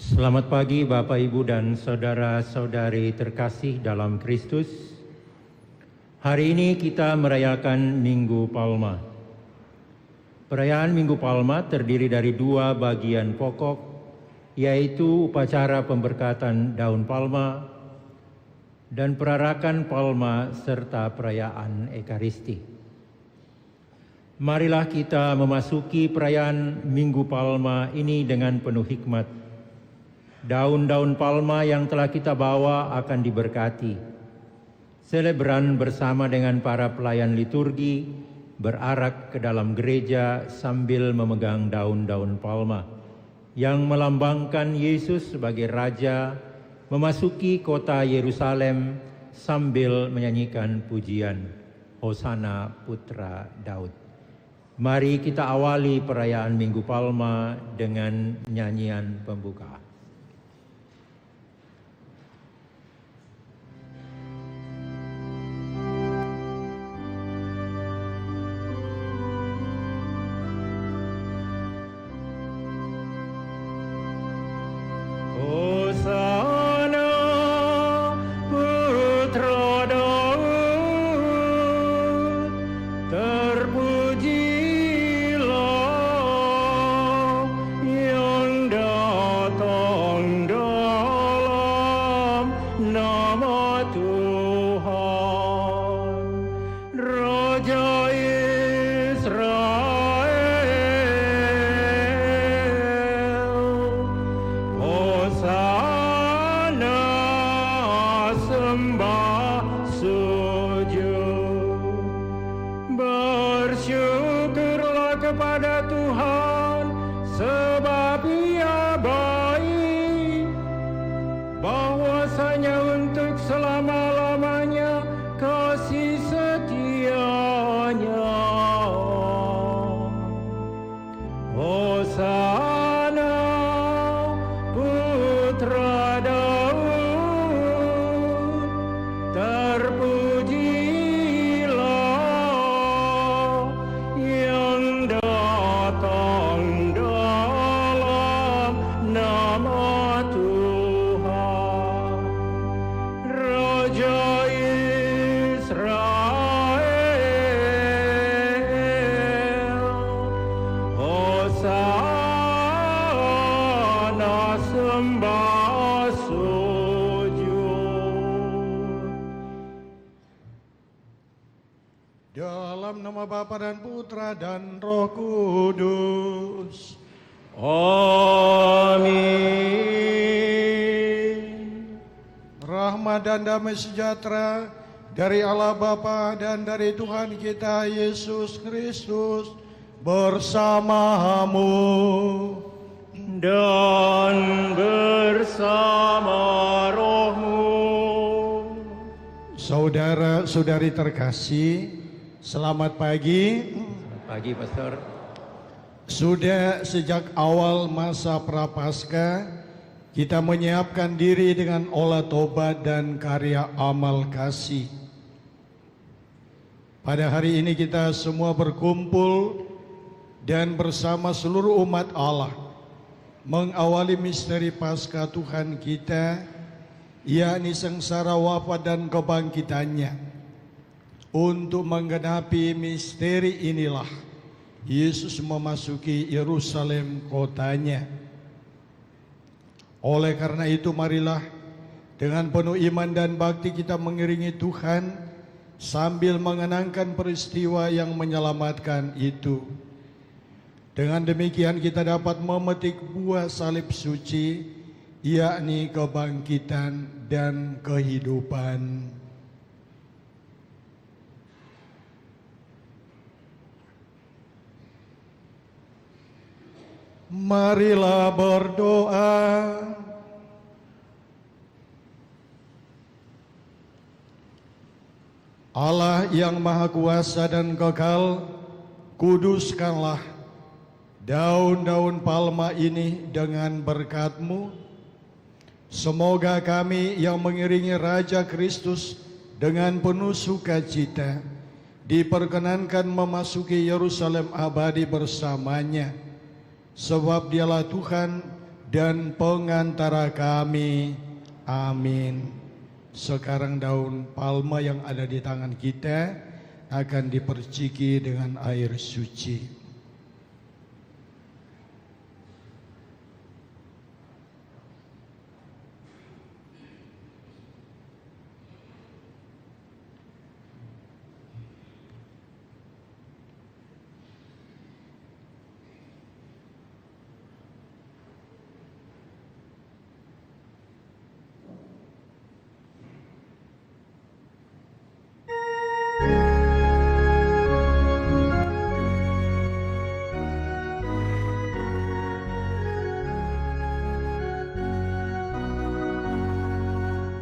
Selamat pagi Bapak, Ibu, dan saudara-saudari terkasih dalam Kristus. Hari ini kita merayakan Minggu Palma. Perayaan Minggu Palma terdiri dari dua bagian pokok, yaitu upacara pemberkatan daun palma dan perarakan palma serta perayaan Ekaristi. Marilah kita memasuki perayaan Minggu Palma ini dengan penuh hikmat. Daun-daun palma yang telah kita bawa akan diberkati. Selebran bersama dengan para pelayan liturgi berarak ke dalam gereja sambil memegang daun-daun palma yang melambangkan Yesus sebagai Raja memasuki kota Yerusalem sambil menyanyikan pujian Hosana Putra Daud. Mari kita awali perayaan Minggu Palma dengan nyanyian pembuka. Dalam nama Bapa dan Putra dan Roh Kudus. Amin. Rahmat dan damai sejahtera dari Allah Bapa dan dari Tuhan kita Yesus Kristus bersamamu dan bersama rohmu. Saudara-saudari terkasih, selamat pagi. Selamat pagi, Pastor. Sudah sejak awal masa Prapaskah, kita menyiapkan diri dengan olah tobat dan karya amal kasih. Pada hari ini kita semua berkumpul dan bersama seluruh umat Allah mengawali misteri Paskah Tuhan kita, yakni sengsara wafat dan kebangkitannya. Untuk menggenapi misteri inilah Yesus memasuki Yerusalem kotanya. Oleh karena itu marilah dengan penuh iman dan bakti kita mengiringi Tuhan sambil mengenangkan peristiwa yang menyelamatkan itu. Dengan demikian kita dapat memetik buah salib suci, yakni kebangkitan dan kehidupan. Marilah berdoa. Allah yang Maha Kuasa dan Kekal, kuduskanlah daun-daun palma ini dengan berkat-Mu. Semoga kami yang mengiringi Raja Kristus dengan penuh sukacita diperkenankan memasuki Yerusalem abadi bersamanya. Sebab Dialah Tuhan dan pengantara kami. Amin. Sekarang daun palma yang ada di tangan kita akan diperciki dengan air suci.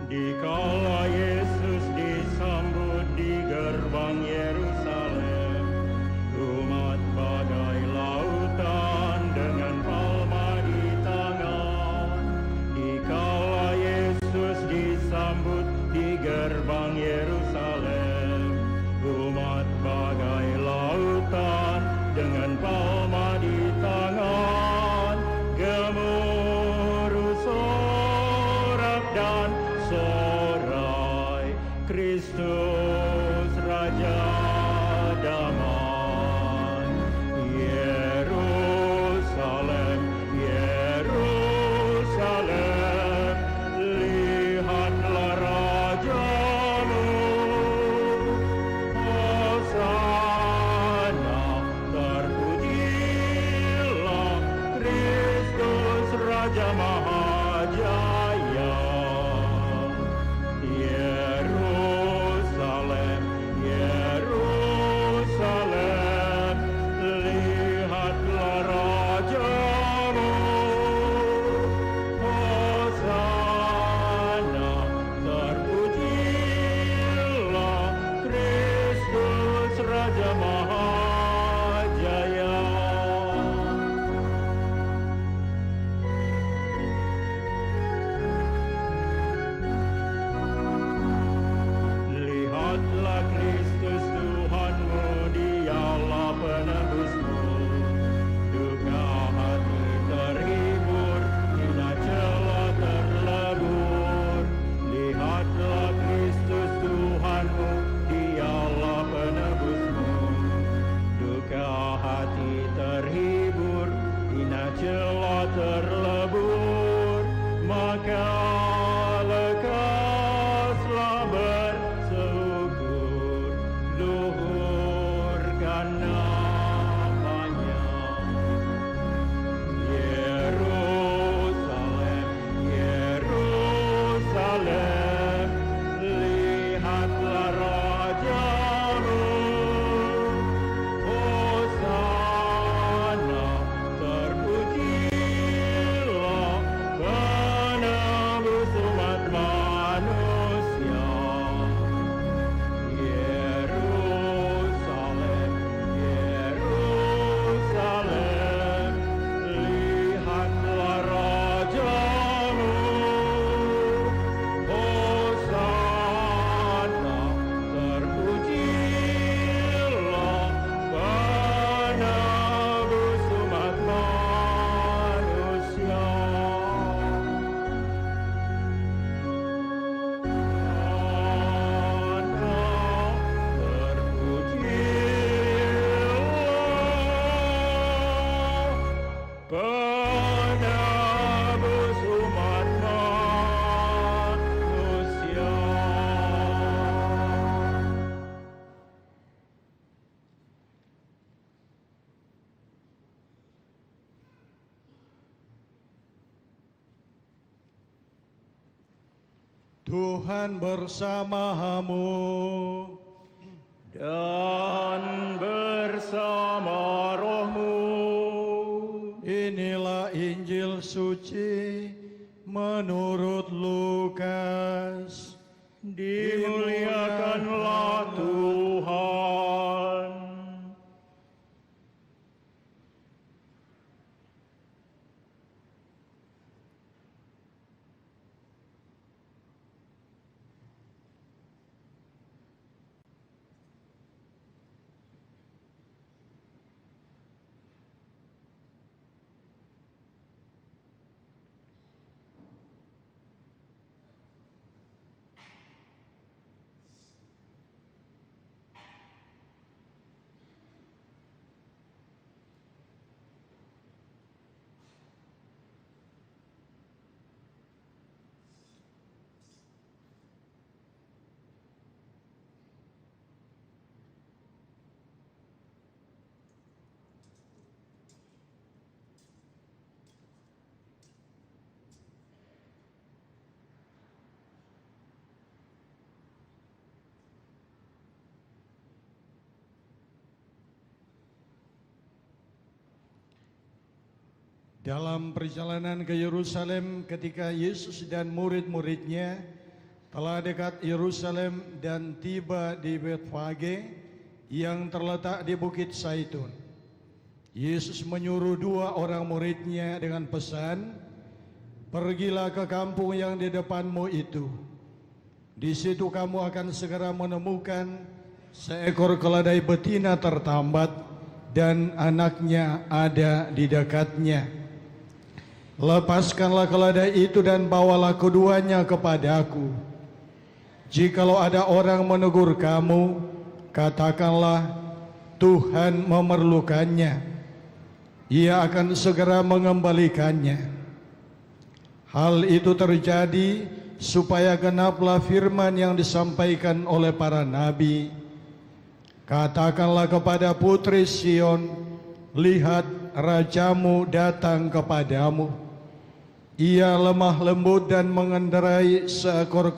Dikala Yesus disambut di gerbang Yerusalem, umat bagai lautan dengan palma di tangan. Dikala Yesus disambut di gerbang Yerusalem, umat bagai lautan dengan palma di tangan. Gemuruh sorak dan sorai, Kristus Raja damai. Yerusalem, Yerusalem, lihatlah rajamu. Hosana, terpujilah Kristus Raja Mahajaya. Yerusalem, Yerusalem, lihatlah rajamu. Hosana, terpujilah Kristus Raja Mahajaya. Lihatlah Kristus Tuhanmu, dialah penebusmu. Duka hati terhibur, hina celah terlebur. Lihatlah Kristus Tuhanmu, dialah penebusmu. Duka hati terhibur, hina celah terlebur. Maka lekaslah bersyukur, luhurkan namanya. Yerusalem, Yerusalem, lihatlah rajamu. Hosana, terpujilah penebus umat manusia. Yerusalem, Yerusalem, lihatlah rajamu. Hosana, terpujilah penebus umat manusia. Penebus umat manusia. Tuhan bersamamu. Dan bersama rohmu. Inilah Injil suci menurut Lukas. Dimuliakanlah Tuhan. Dalam perjalanan ke Yerusalem ketika Yesus dan murid-muridnya telah dekat Yerusalem dan tiba di Betfage yang terletak di Bukit Zaitun, Yesus menyuruh 2 orang muridnya dengan pesan, "Pergilah ke kampung yang di depanmu itu. Di situ kamu akan segera menemukan seekor keledai betina tertambat dan anaknya ada di dekatnya. Lepaskanlah keledai itu dan bawalah keduanya kepadaku. Jikalau ada orang menegur kamu, katakanlah, Tuhan memerlukannya. Ia akan segera mengembalikannya." Hal itu terjadi supaya genaplah firman yang disampaikan oleh para nabi. "Katakanlah kepada putri Sion, lihat, rajamu datang kepadamu. Ia lemah lembut dan mengendarai seekor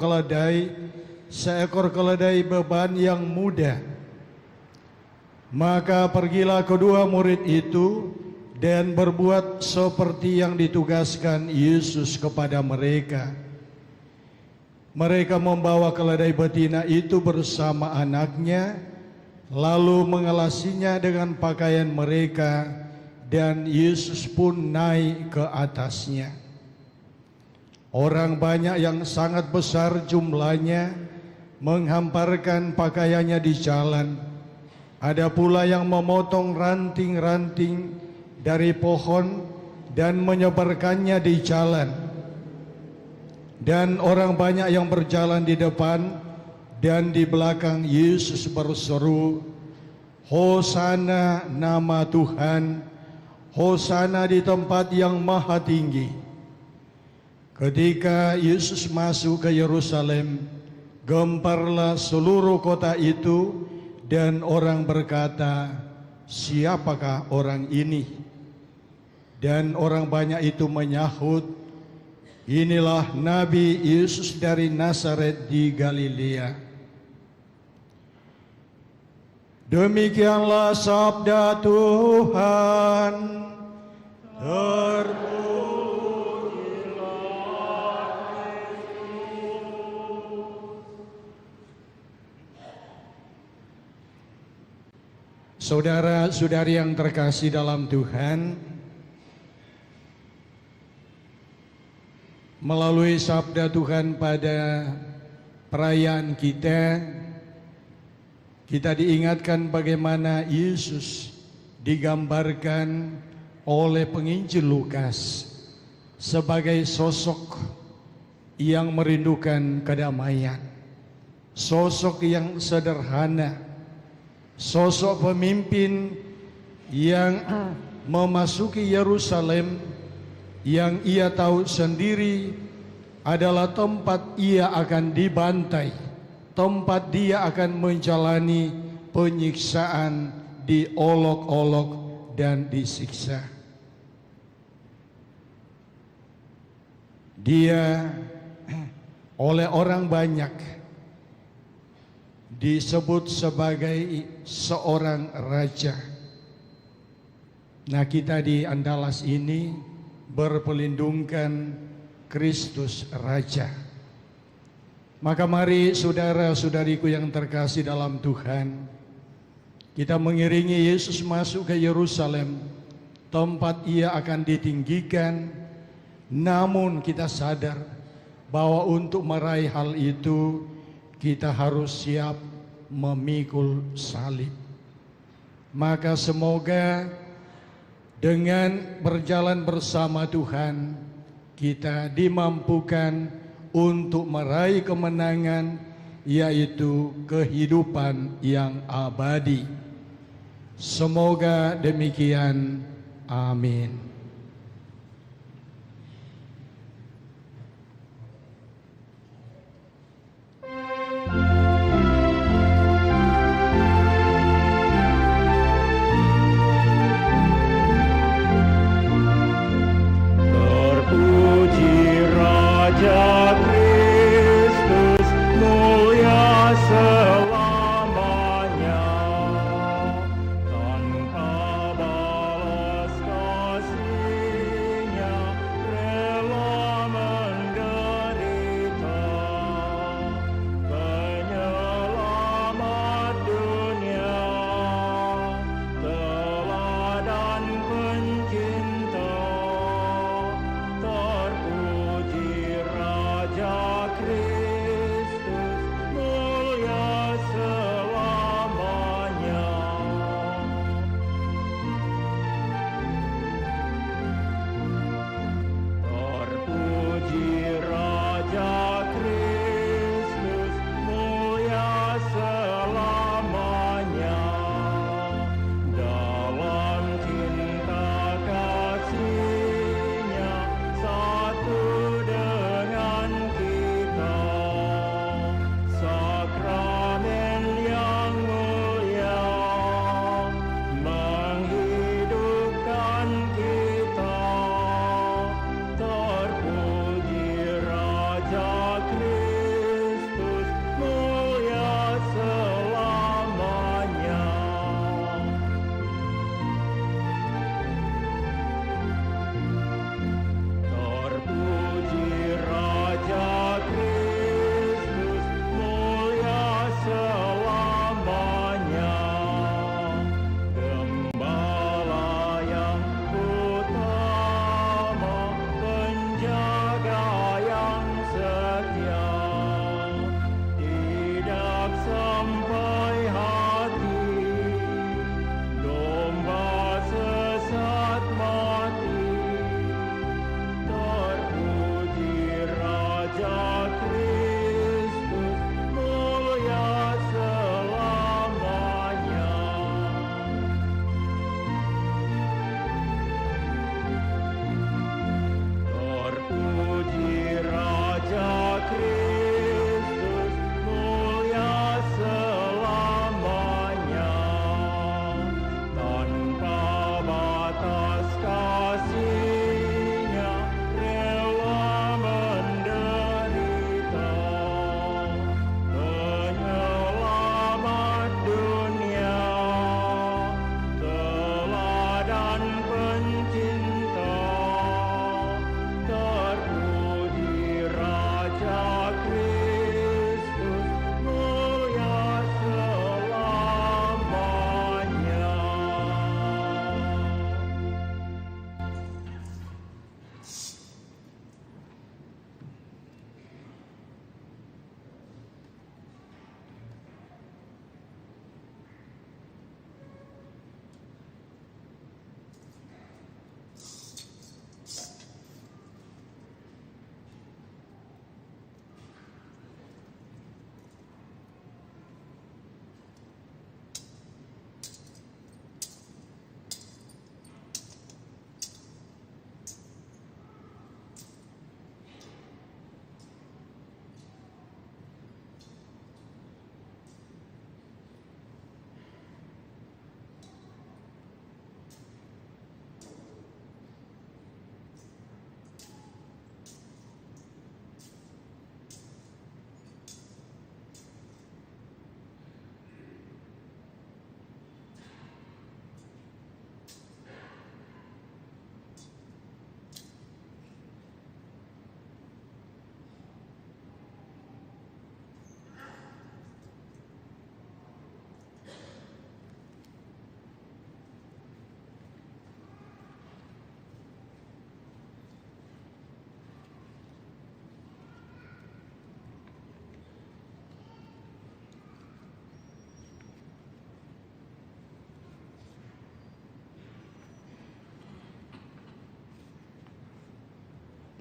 keledai beban yang muda." Maka pergilah kedua murid itu dan berbuat seperti yang ditugaskan Yesus kepada mereka. Mereka membawa keledai betina itu bersama anaknya, lalu mengelasinya dengan pakaian mereka, dan Yesus pun naik ke atasnya. Orang banyak yang sangat besar jumlahnya menghamparkan pakaiannya di jalan. Ada pula yang memotong ranting-ranting dari pohon dan menyebarkannya di jalan. Dan orang banyak yang berjalan di depan dan di belakang Yesus berseru, "Hosana nama Tuhan, Hosana di tempat yang maha tinggi." Ketika Yesus masuk ke Yerusalem, gemparlah seluruh kota itu dan orang berkata, "Siapakah orang ini?" Dan orang banyak itu menyahut, "Inilah Nabi Yesus dari Nazaret di Galilea." Demikianlah sabda Tuhan. Saudara-saudari yang terkasih dalam Tuhan, melalui sabda Tuhan pada perayaan kita diingatkan bagaimana Yesus digambarkan oleh penginjil Lukas sebagai sosok yang merindukan kedamaian, sosok yang sederhana, sosok pemimpin yang memasuki Yerusalem yang ia tahu sendiri adalah tempat ia akan dibantai, tempat dia akan menjalani penyiksaan, diolok-olok dan disiksa. Dia oleh orang banyak disebut sebagai seorang raja. Nah, kita di Andalas ini berpelindungkan Kristus Raja. Maka mari saudara-saudariku yang terkasih dalam Tuhan, kita mengiringi Yesus masuk ke Yerusalem, tempat ia akan ditinggikan. Namun kita sadar bahwa untuk meraih hal itu kita harus siap memikul salib. Maka semoga dengan berjalan bersama Tuhan, kita dimampukan untuk meraih kemenangan, yaitu kehidupan yang abadi. Semoga demikian. Amin. Raja Kristus mulia selamanya, tanpa balas kasih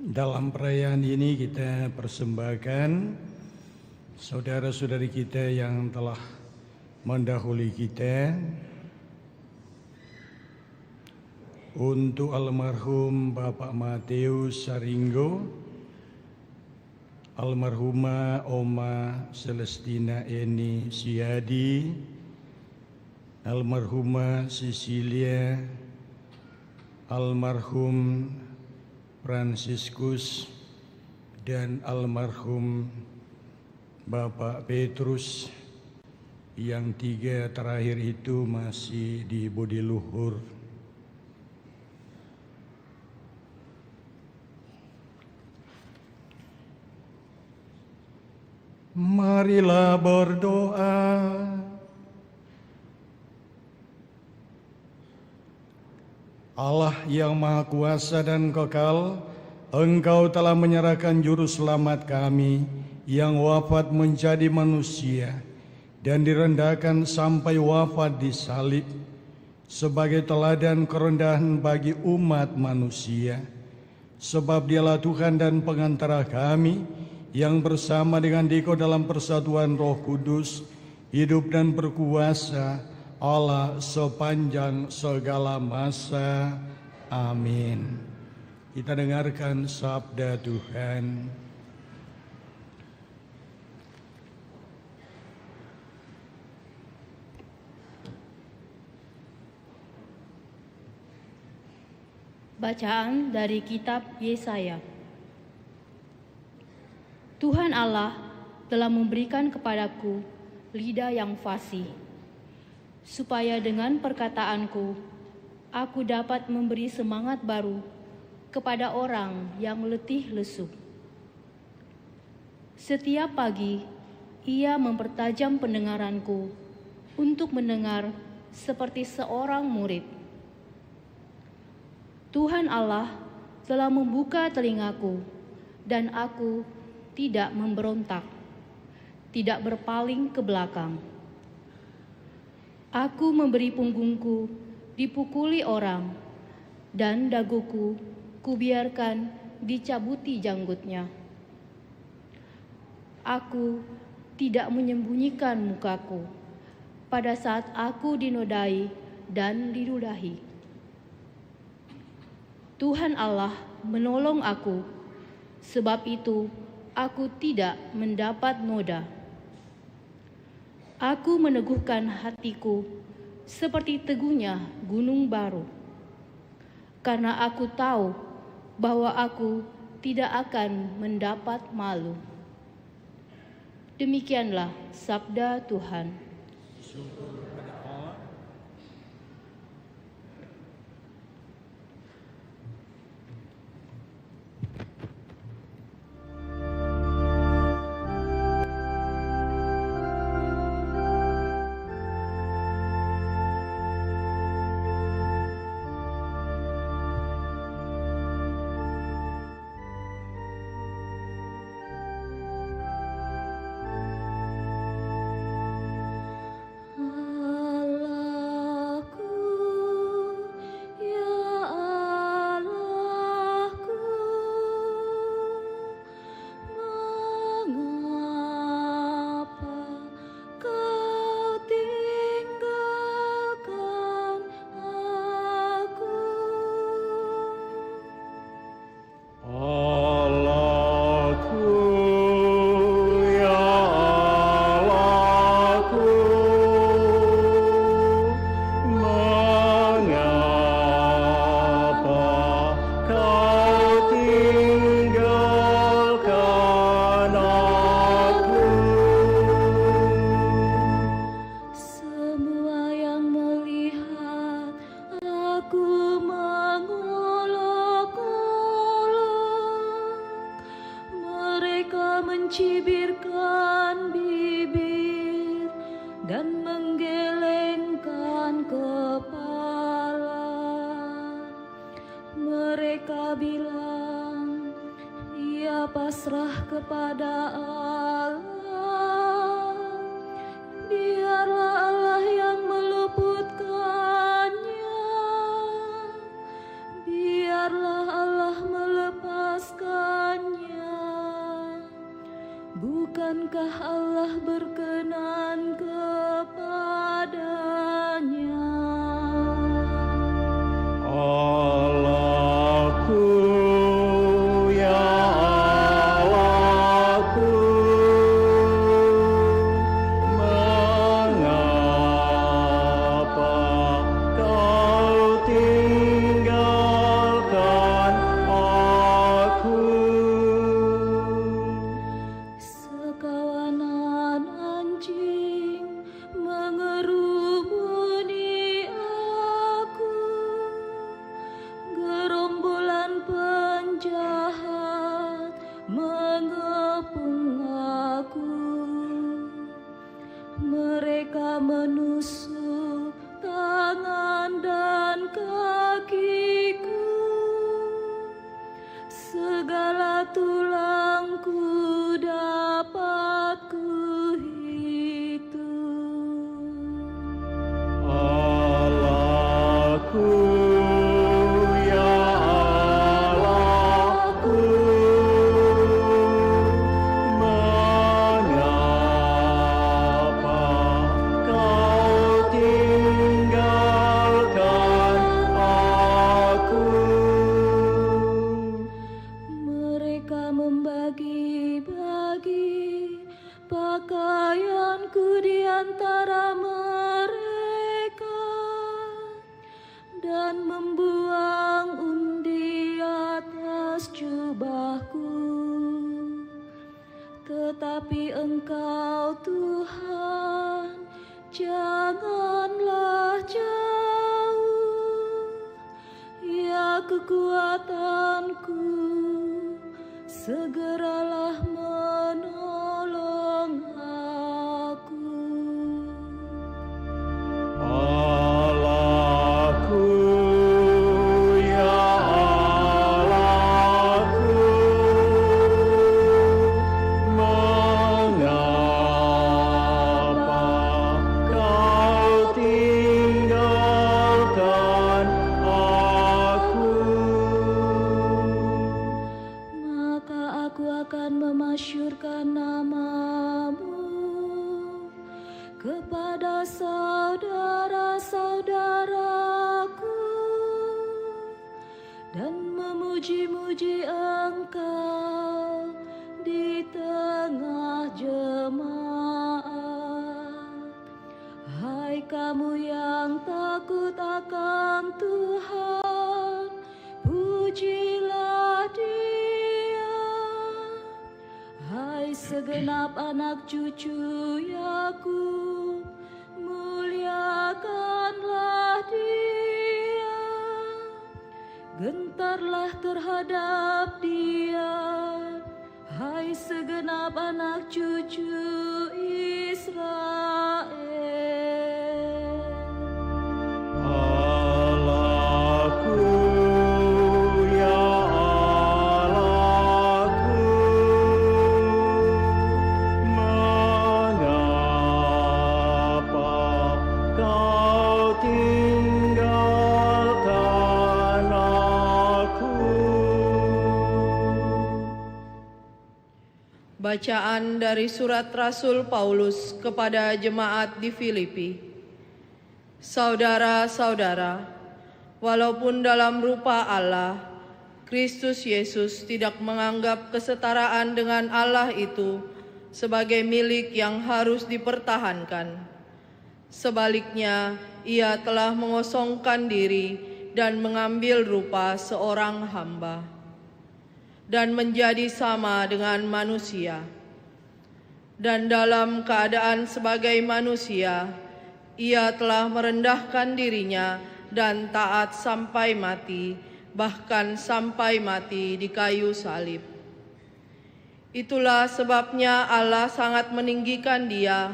Dalam perayaan ini kita persembahkan saudara-saudari kita yang telah mendahului kita. Untuk almarhum Bapak Mateus Saringgo, almarhumah Oma Celestina Eni Siadi, almarhumah Cecilia, almarhum Fransiskus, dan almarhum Bapak Petrus. Yang tiga terakhir itu masih di budi luhur. Marilah berdoa. Allah yang Maha Kuasa dan Kekal, Engkau telah menyerahkan Juru Selamat kami yang wafat menjadi manusia dan direndahkan sampai wafat di salib sebagai teladan kerendahan bagi umat manusia. Sebab Dialah Tuhan dan pengantara kami yang bersama dengan Dikau dalam persatuan Roh Kudus, hidup dan berkuasa Allah sepanjang segala masa. Amin. Kita dengarkan sabda Tuhan. Bacaan dari kitab Yesaya. Tuhan Allah telah memberikan kepadaku lidah yang fasih, supaya dengan perkataanku aku dapat memberi semangat baru kepada orang yang letih lesu. Setiap pagi ia mempertajam pendengaranku untuk mendengar seperti seorang murid. Tuhan Allah telah membuka telingaku dan aku tidak memberontak, tidak berpaling ke belakang. Aku memberi punggungku dipukuli orang, dan daguku kubiarkan dicabuti janggutnya. Aku tidak menyembunyikan mukaku pada saat aku dinodai dan diludahi. Tuhan Allah menolong aku, sebab itu aku tidak mendapat noda. Aku meneguhkan hatiku seperti teguhnya gunung baru, karena aku tahu bahwa aku tidak akan mendapat malu. Demikianlah sabda Tuhan. mencibirkan bibir dan menggelengkan kepala. Mereka bilang, ia pasrah kepada Allah. Biarlah Allah yang meluputkannya. Biarlah Allah melepaskan bukankah Allah berkenan kepadanya? Allahku, ya Allahku, mengapa kau tinggalkan aku? Sekawanan anjing mengerumuni aku, gerombolan penjahat mengepung aku. Mereka menusuk tangan dan kakiku, segala tulangku dapat kuhitung. Allahku, ya Allahku, mengapa kau tinggalkan aku? Mereka membagi-bagi pakaianku di antara mereka dan membuang undi atas jubahku. Tetapi Engkau Tuhan, janganlah jauh, ya kekuatanku, segeralah menolong aku. Allahku, ya Allahku, mengapa kau tinggalkan aku? Maka aku akan memasyurkan namamu kepada saudara-saudaraku dan memuji-muji Engkau di tengah jemaat. Hai kamu yang takut akan Tuhan, pujilah Dia. Hai segenap anak cucu Yakub, muliakanlah Dia. Gentarlah terhadap Dia, hai segenap anak cucu Israel. Allahku, ya Allahku, mengapa kau tinggalkan aku? Bacaan dari surat Rasul Paulus kepada jemaat di Filipi. Saudara-saudara, walaupun dalam rupa Allah, Kristus Yesus tidak menganggap kesetaraan dengan Allah itu sebagai milik yang harus dipertahankan. Sebaliknya, Ia telah mengosongkan diri dan mengambil rupa seorang hamba dan menjadi sama dengan manusia. Dan dalam keadaan sebagai manusia, Ia telah merendahkan dirinya dan taat sampai mati, bahkan sampai mati di kayu salib. Itulah sebabnya Allah sangat meninggikan Dia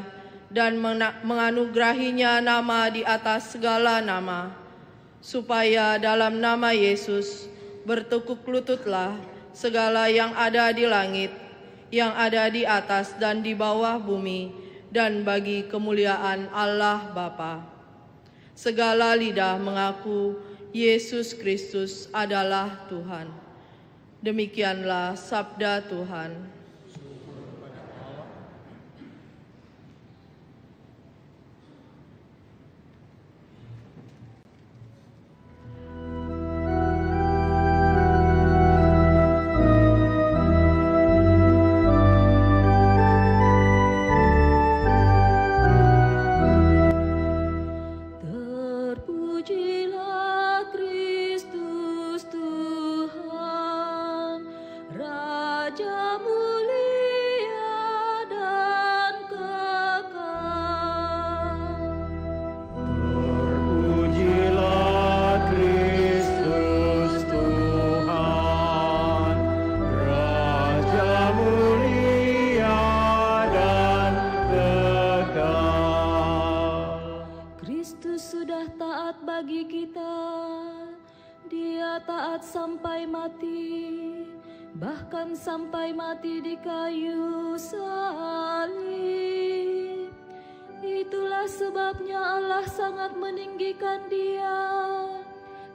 dan menganugerahinya nama di atas segala nama, supaya dalam nama Yesus bertekuk lututlah segala yang ada di langit, yang ada di atas dan di bawah bumi, dan bagi kemuliaan Allah Bapa. Segala lidah mengaku Yesus Kristus adalah Tuhan. Demikianlah sabda Tuhan. mati, bahkan sampai mati di kayu salib. Itulah sebabnya Allah sangat meninggikan Dia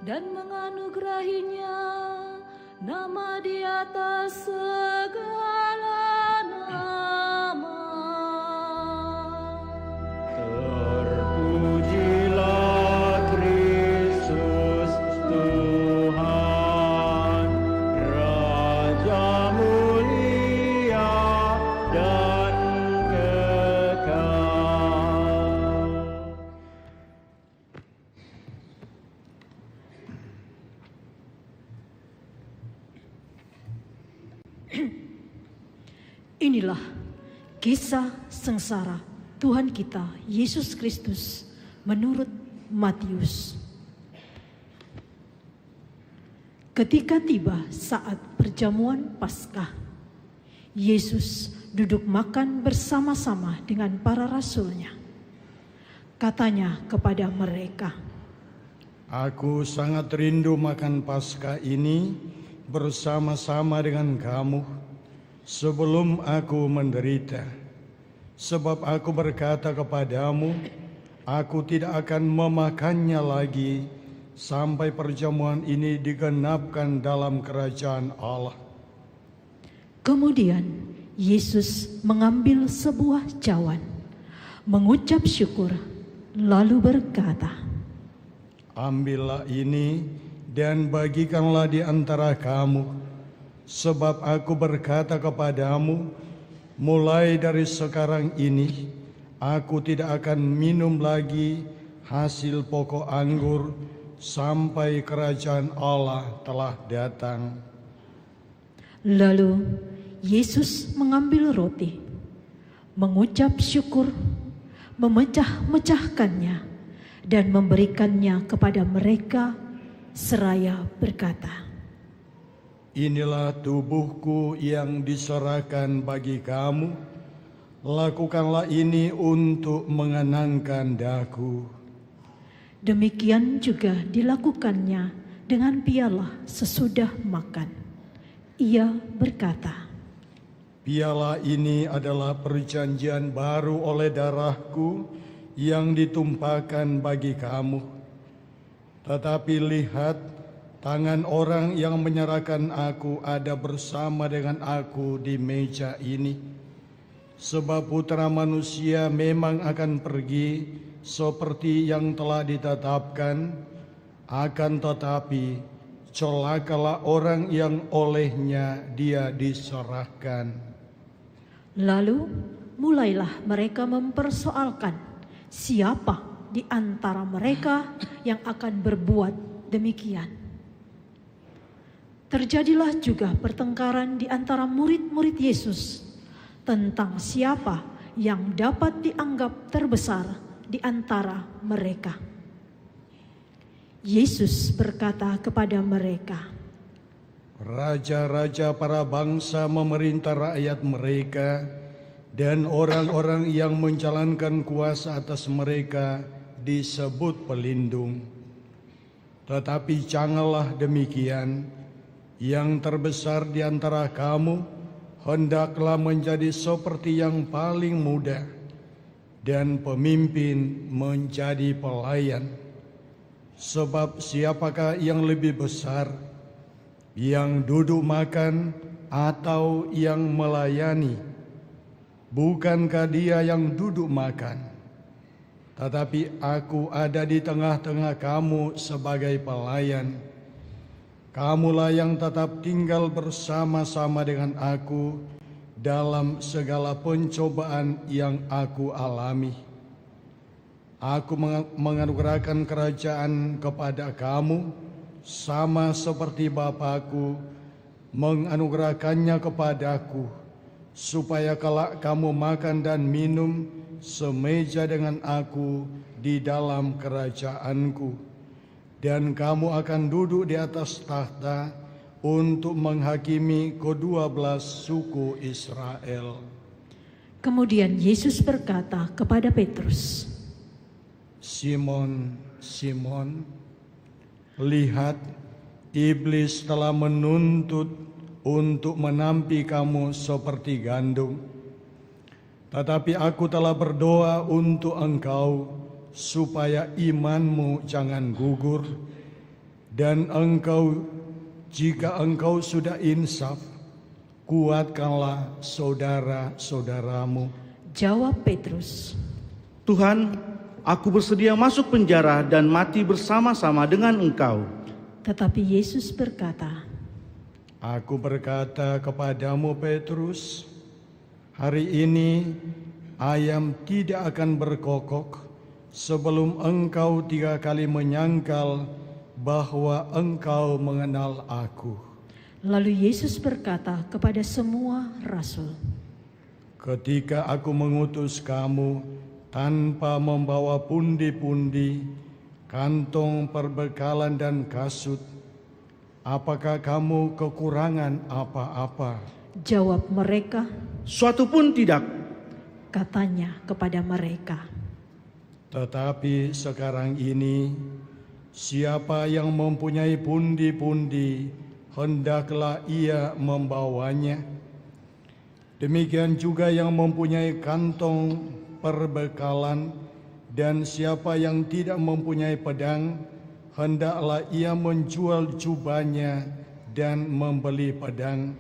dan menganugerahinya nama di atas segala nama. Terpujilah Kristus Tuhan, Raja mulia dan kekal. Inilah kisah sengsara Tuhan kita Yesus Kristus menurut Matius. Ketika tiba saat perjamuan Paskah, Yesus duduk makan bersama-sama dengan para rasulnya. Katanya kepada mereka, Aku sangat rindu makan Paskah ini bersama-sama dengan kamu sebelum aku menderita. Sebab aku berkata kepadamu, aku tidak akan memakannya lagi sampai perjamuan ini digenapkan dalam kerajaan Allah. Kemudian Yesus mengambil sebuah cawan, mengucap syukur, lalu berkata, Ambillah ini dan bagikanlah di antara kamu, sebab aku berkata kepadamu, mulai dari sekarang ini, aku tidak akan minum lagi hasil pokok anggur sampai kerajaan Allah telah datang. Lalu Yesus mengambil roti, mengucap syukur, memecah-mecahkannya, dan memberikannya kepada mereka, seraya berkata, Inilah tubuhku yang diserahkan bagi kamu, lakukanlah ini untuk mengenangkan daku. Demikian juga dilakukannya dengan piala sesudah makan. Ia berkata, Piala ini adalah perjanjian baru oleh darahku yang ditumpahkan bagi kamu. Tetapi lihat, tangan orang yang menyerahkan aku ada bersama dengan aku di meja ini. Sebab Putra Manusia memang akan pergi seperti yang telah ditetapkan, akan tetapi celakalah orang yang olehnya dia diserahkan. lalu mulailah mereka mempersoalkan siapa di antara mereka yang akan berbuat demikian. Terjadilah juga pertengkaran di antara murid-murid Yesus tentang siapa yang dapat dianggap terbesar di antara mereka. Yesus berkata kepada mereka, Raja-raja para bangsa memerintah rakyat mereka, dan orang-orang yang menjalankan kuasa atas mereka disebut pelindung. Tetapi janganlah demikian, yang terbesar di antara kamu hendaklah menjadi seperti yang paling muda, dan pemimpin menjadi pelayan. Sebab siapakah yang lebih besar, yang duduk makan atau yang melayani? Bukankah dia yang duduk makan? Tetapi aku ada di tengah-tengah kamu sebagai pelayan. Kamulah yang tetap tinggal bersama-sama dengan aku dalam segala pencobaan yang aku alami. Aku menganugerahkan kerajaan kepada kamu, sama seperti Bapakku menganugerahkannya kepadaku, supaya kelak kamu makan dan minum semeja dengan aku di dalam kerajaanku. Dan kamu akan duduk di atas tahta untuk menghakimi ke-12 suku Israel. kemudian Yesus berkata kepada Petrus, Simon, Simon, lihat, Iblis telah menuntut untuk menampi kamu seperti gandum. Tetapi aku telah berdoa untuk engkau supaya imanmu jangan gugur, dan jika engkau sudah insaf, kuatkanlah saudara-saudaramu. Jawab Petrus, Tuhan, aku bersedia masuk penjara dan mati bersama-sama dengan Engkau. tetapi Yesus berkata, Aku berkata kepadamu Petrus, hari ini ayam tidak akan berkokok sebelum engkau 3 kali menyangkal bahwa engkau mengenal aku. Lalu Yesus berkata kepada semua rasul, Ketika aku mengutus kamu tanpa membawa pundi-pundi, kantong perbekalan dan kasut, apakah kamu kekurangan apa-apa? Jawab mereka, Suatu pun tidak. katanya kepada mereka, Tetapi sekarang ini, siapa yang mempunyai pundi-pundi, hendaklah ia membawanya. Demikian juga yang mempunyai kantong perbekalan, dan siapa yang tidak mempunyai pedang, hendaklah ia menjual jubahnya dan membeli pedang.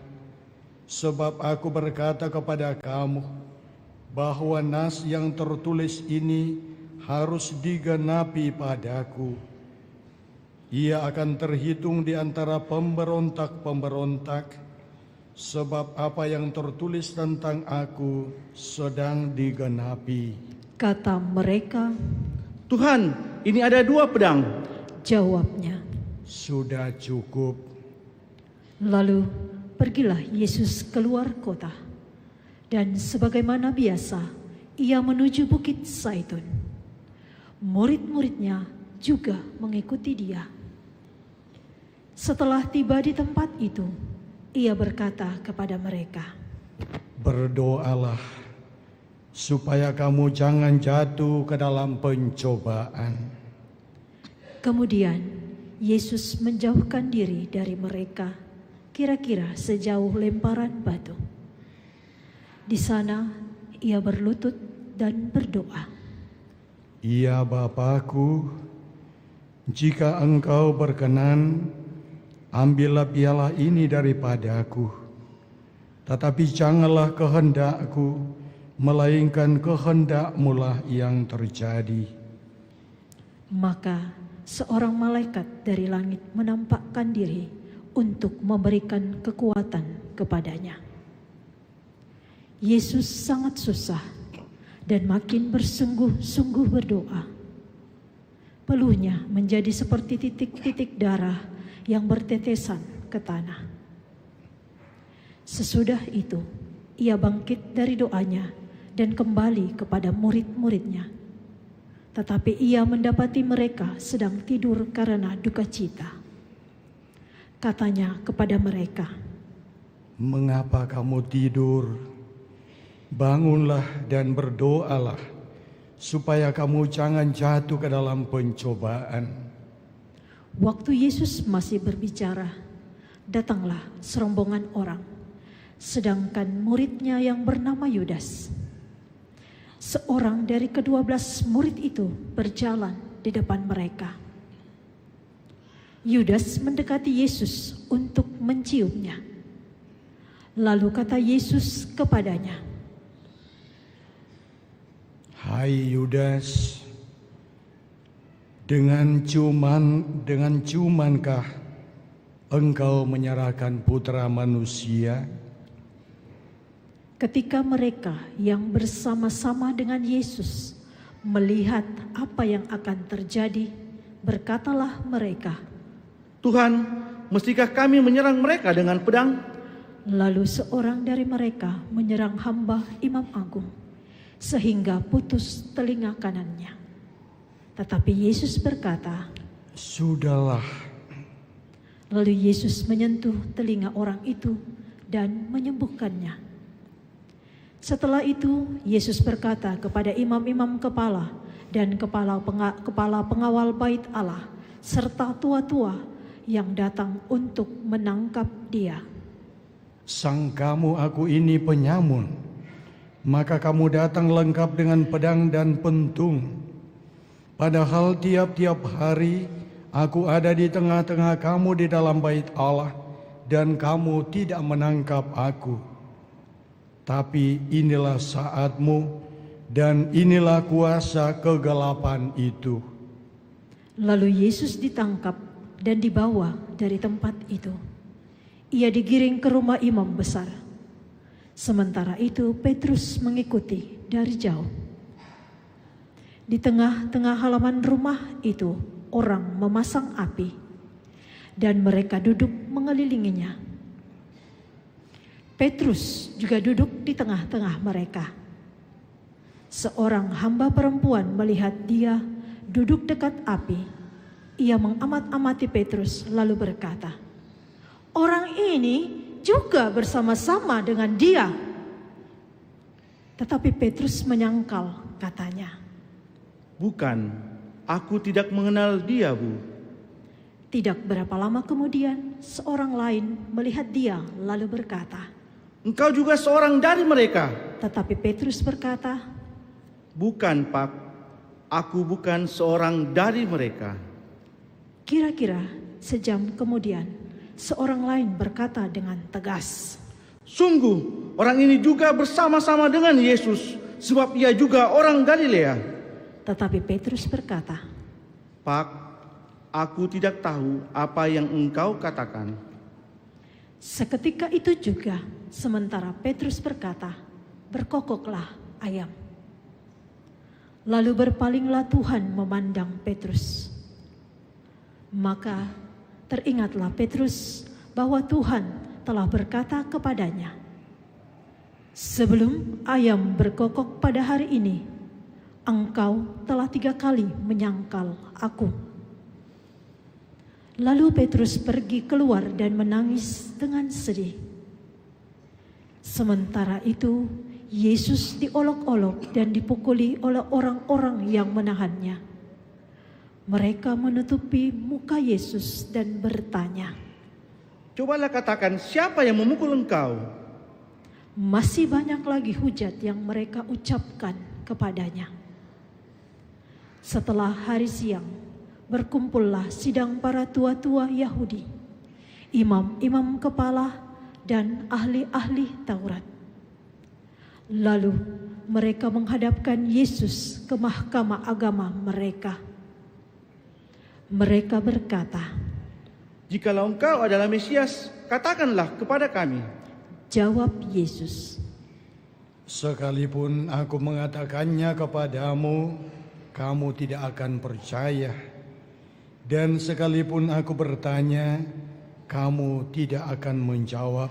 Sebab aku berkata kepada kamu, bahwa nas yang tertulis ini harus digenapi padaku. Ia akan terhitung di antara pemberontak-pemberontak, sebab apa yang tertulis tentang aku sedang digenapi. kata mereka. Tuhan, ini ada 2 pedang. Jawabnya, Sudah cukup. lalu pergilah Yesus keluar kota, dan sebagaimana biasa ia menuju Bukit Zaitun. Murid-muridnya juga mengikuti dia. Setelah tiba di tempat itu, ia berkata kepada mereka, Berdoalah supaya kamu jangan jatuh ke dalam pencobaan. Kemudian Yesus menjauhkan diri dari mereka, kira-kira sejauh lemparan batu. Di sana ia berlutut dan berdoa, Ya Bapakku, jika engkau berkenan, ambillah piala ini daripadaku. Tetapi janganlah kehendakku, melainkan kehendak-Mu-lah yang terjadi. Maka seorang malaikat dari langit menampakkan diri untuk memberikan kekuatan kepadanya. Yesus sangat susah dan makin bersungguh-sungguh berdoa. Peluhnya menjadi seperti titik-titik darah yang bertetesan ke tanah. Sesudah itu, ia bangkit dari doanya dan kembali kepada murid-muridnya. Tetapi ia mendapati mereka sedang tidur karena duka cita. Katanya kepada mereka, Mengapa kamu tidur? Bangunlah dan berdoalah, supaya kamu jangan jatuh ke dalam pencobaan. waktu Yesus masih berbicara, datanglah serombongan orang, sedangkan muridnya yang bernama Yudas. Seorang dari ke-12 murid itu berjalan di depan mereka. Yudas mendekati Yesus untuk menciumnya. Lalu kata Yesus kepadanya, Hai Yudas, dengan ciumankah engkau menyerahkan putra manusia? ketika mereka yang bersama-sama dengan Yesus melihat apa yang akan terjadi, berkatalah mereka, Tuhan, mestikah kami menyerang mereka dengan pedang? lalu seorang dari mereka menyerang hamba Imam Agung, sehingga putus telinga kanannya. Tetapi Yesus berkata, Sudahlah. lalu Yesus menyentuh telinga orang itu dan menyembuhkannya. Setelah itu, Yesus berkata kepada imam-imam kepala dan kepala pengawal bait Allah, serta tua-tua yang datang untuk menangkap dia. Sangkamu aku ini penyamun, maka kamu datang lengkap dengan pedang dan pentung. Padahal tiap-tiap hari aku ada di tengah-tengah kamu di dalam bait Allah, dan kamu tidak menangkap aku. Tapi inilah saatmu, dan inilah kuasa kegelapan itu. Lalu Yesus ditangkap dan dibawa dari tempat itu. Ia digiring ke rumah imam besar. Sementara itu Petrus mengikuti dari jauh. Di tengah-tengah halaman rumah itu orang memasang api, dan mereka duduk mengelilinginya. Petrus juga duduk di tengah-tengah mereka. Seorang hamba perempuan melihat dia duduk dekat api. Ia mengamat-amati Petrus lalu berkata, "Orang ini juga bersama-sama dengan dia." Tetapi Petrus menyangkal, katanya, Bukan, aku tidak mengenal dia, Bu. Tidak berapa lama kemudian, seorang lain melihat dia lalu berkata, Engkau juga seorang dari mereka. tetapi Petrus berkata, Bukan, Pak. Aku bukan seorang dari mereka. Kira-kira sejam kemudian, seorang lain berkata dengan tegas, Sungguh, orang ini juga bersama-sama dengan Yesus, sebab ia juga orang Galilea. Tetapi Petrus berkata, Pak, aku tidak tahu apa yang engkau katakan. seketika itu juga, sementara Petrus berkata, berkokoklah ayam. Lalu berpalinglah Tuhan memandang Petrus. Maka teringatlah Petrus bahwa Tuhan telah berkata kepadanya, sebelum ayam berkokok pada hari ini, engkau telah 3 kali menyangkal aku. Lalu Petrus pergi keluar dan menangis dengan sedih. Sementara itu, Yesus diolok-olok dan dipukuli oleh orang-orang yang menahannya. Mereka menutupi muka Yesus dan bertanya, Cobalah katakan, siapa yang memukul engkau? masih banyak lagi hujat yang mereka ucapkan kepadanya. Setelah hari siang, berkumpullah sidang para tua-tua Yahudi, imam-imam kepala, dan ahli-ahli Taurat. Lalu mereka menghadapkan Yesus ke mahkamah agama mereka. Mereka berkata, Jikalau engkau adalah Mesias, katakanlah kepada kami. jawab Yesus, Sekalipun aku mengatakannya kepadamu, kamu tidak akan percaya. Dan sekalipun aku bertanya, kamu tidak akan menjawab.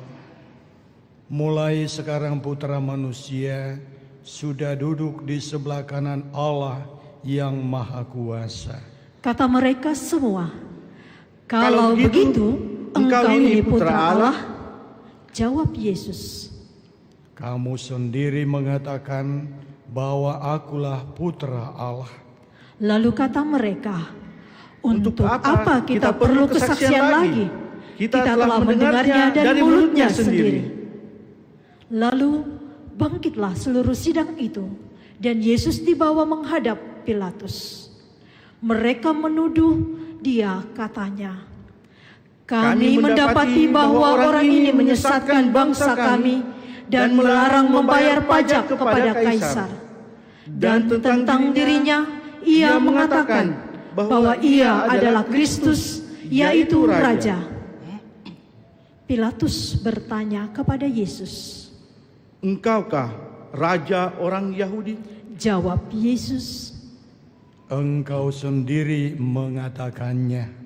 Mulai sekarang Putra Manusia sudah duduk di sebelah kanan Allah yang Maha Kuasa. kata mereka semua. Kalau begitu, engkau ini putra Allah? Jawab Yesus, Kamu sendiri mengatakan bahwa akulah Putra Allah. lalu kata mereka, untuk apa kita perlu kesaksian lagi? Kita telah mendengarnya dari mulutnya sendiri. Lalu bangkitlah seluruh sidang itu, dan Yesus dibawa menghadap Pilatus. Mereka menuduh dia, katanya, kami mendapati bahwa orang ini menyesatkan bangsa kami dan melarang membayar pajak kepada Kaisar. Dan tentang dirinya, ia mengatakan bahwa ia adalah Kristus, yaitu Raja. Pilatus bertanya kepada Yesus. Engkaukah Raja orang Yahudi? Jawab Yesus, Engkau sendiri mengatakannya.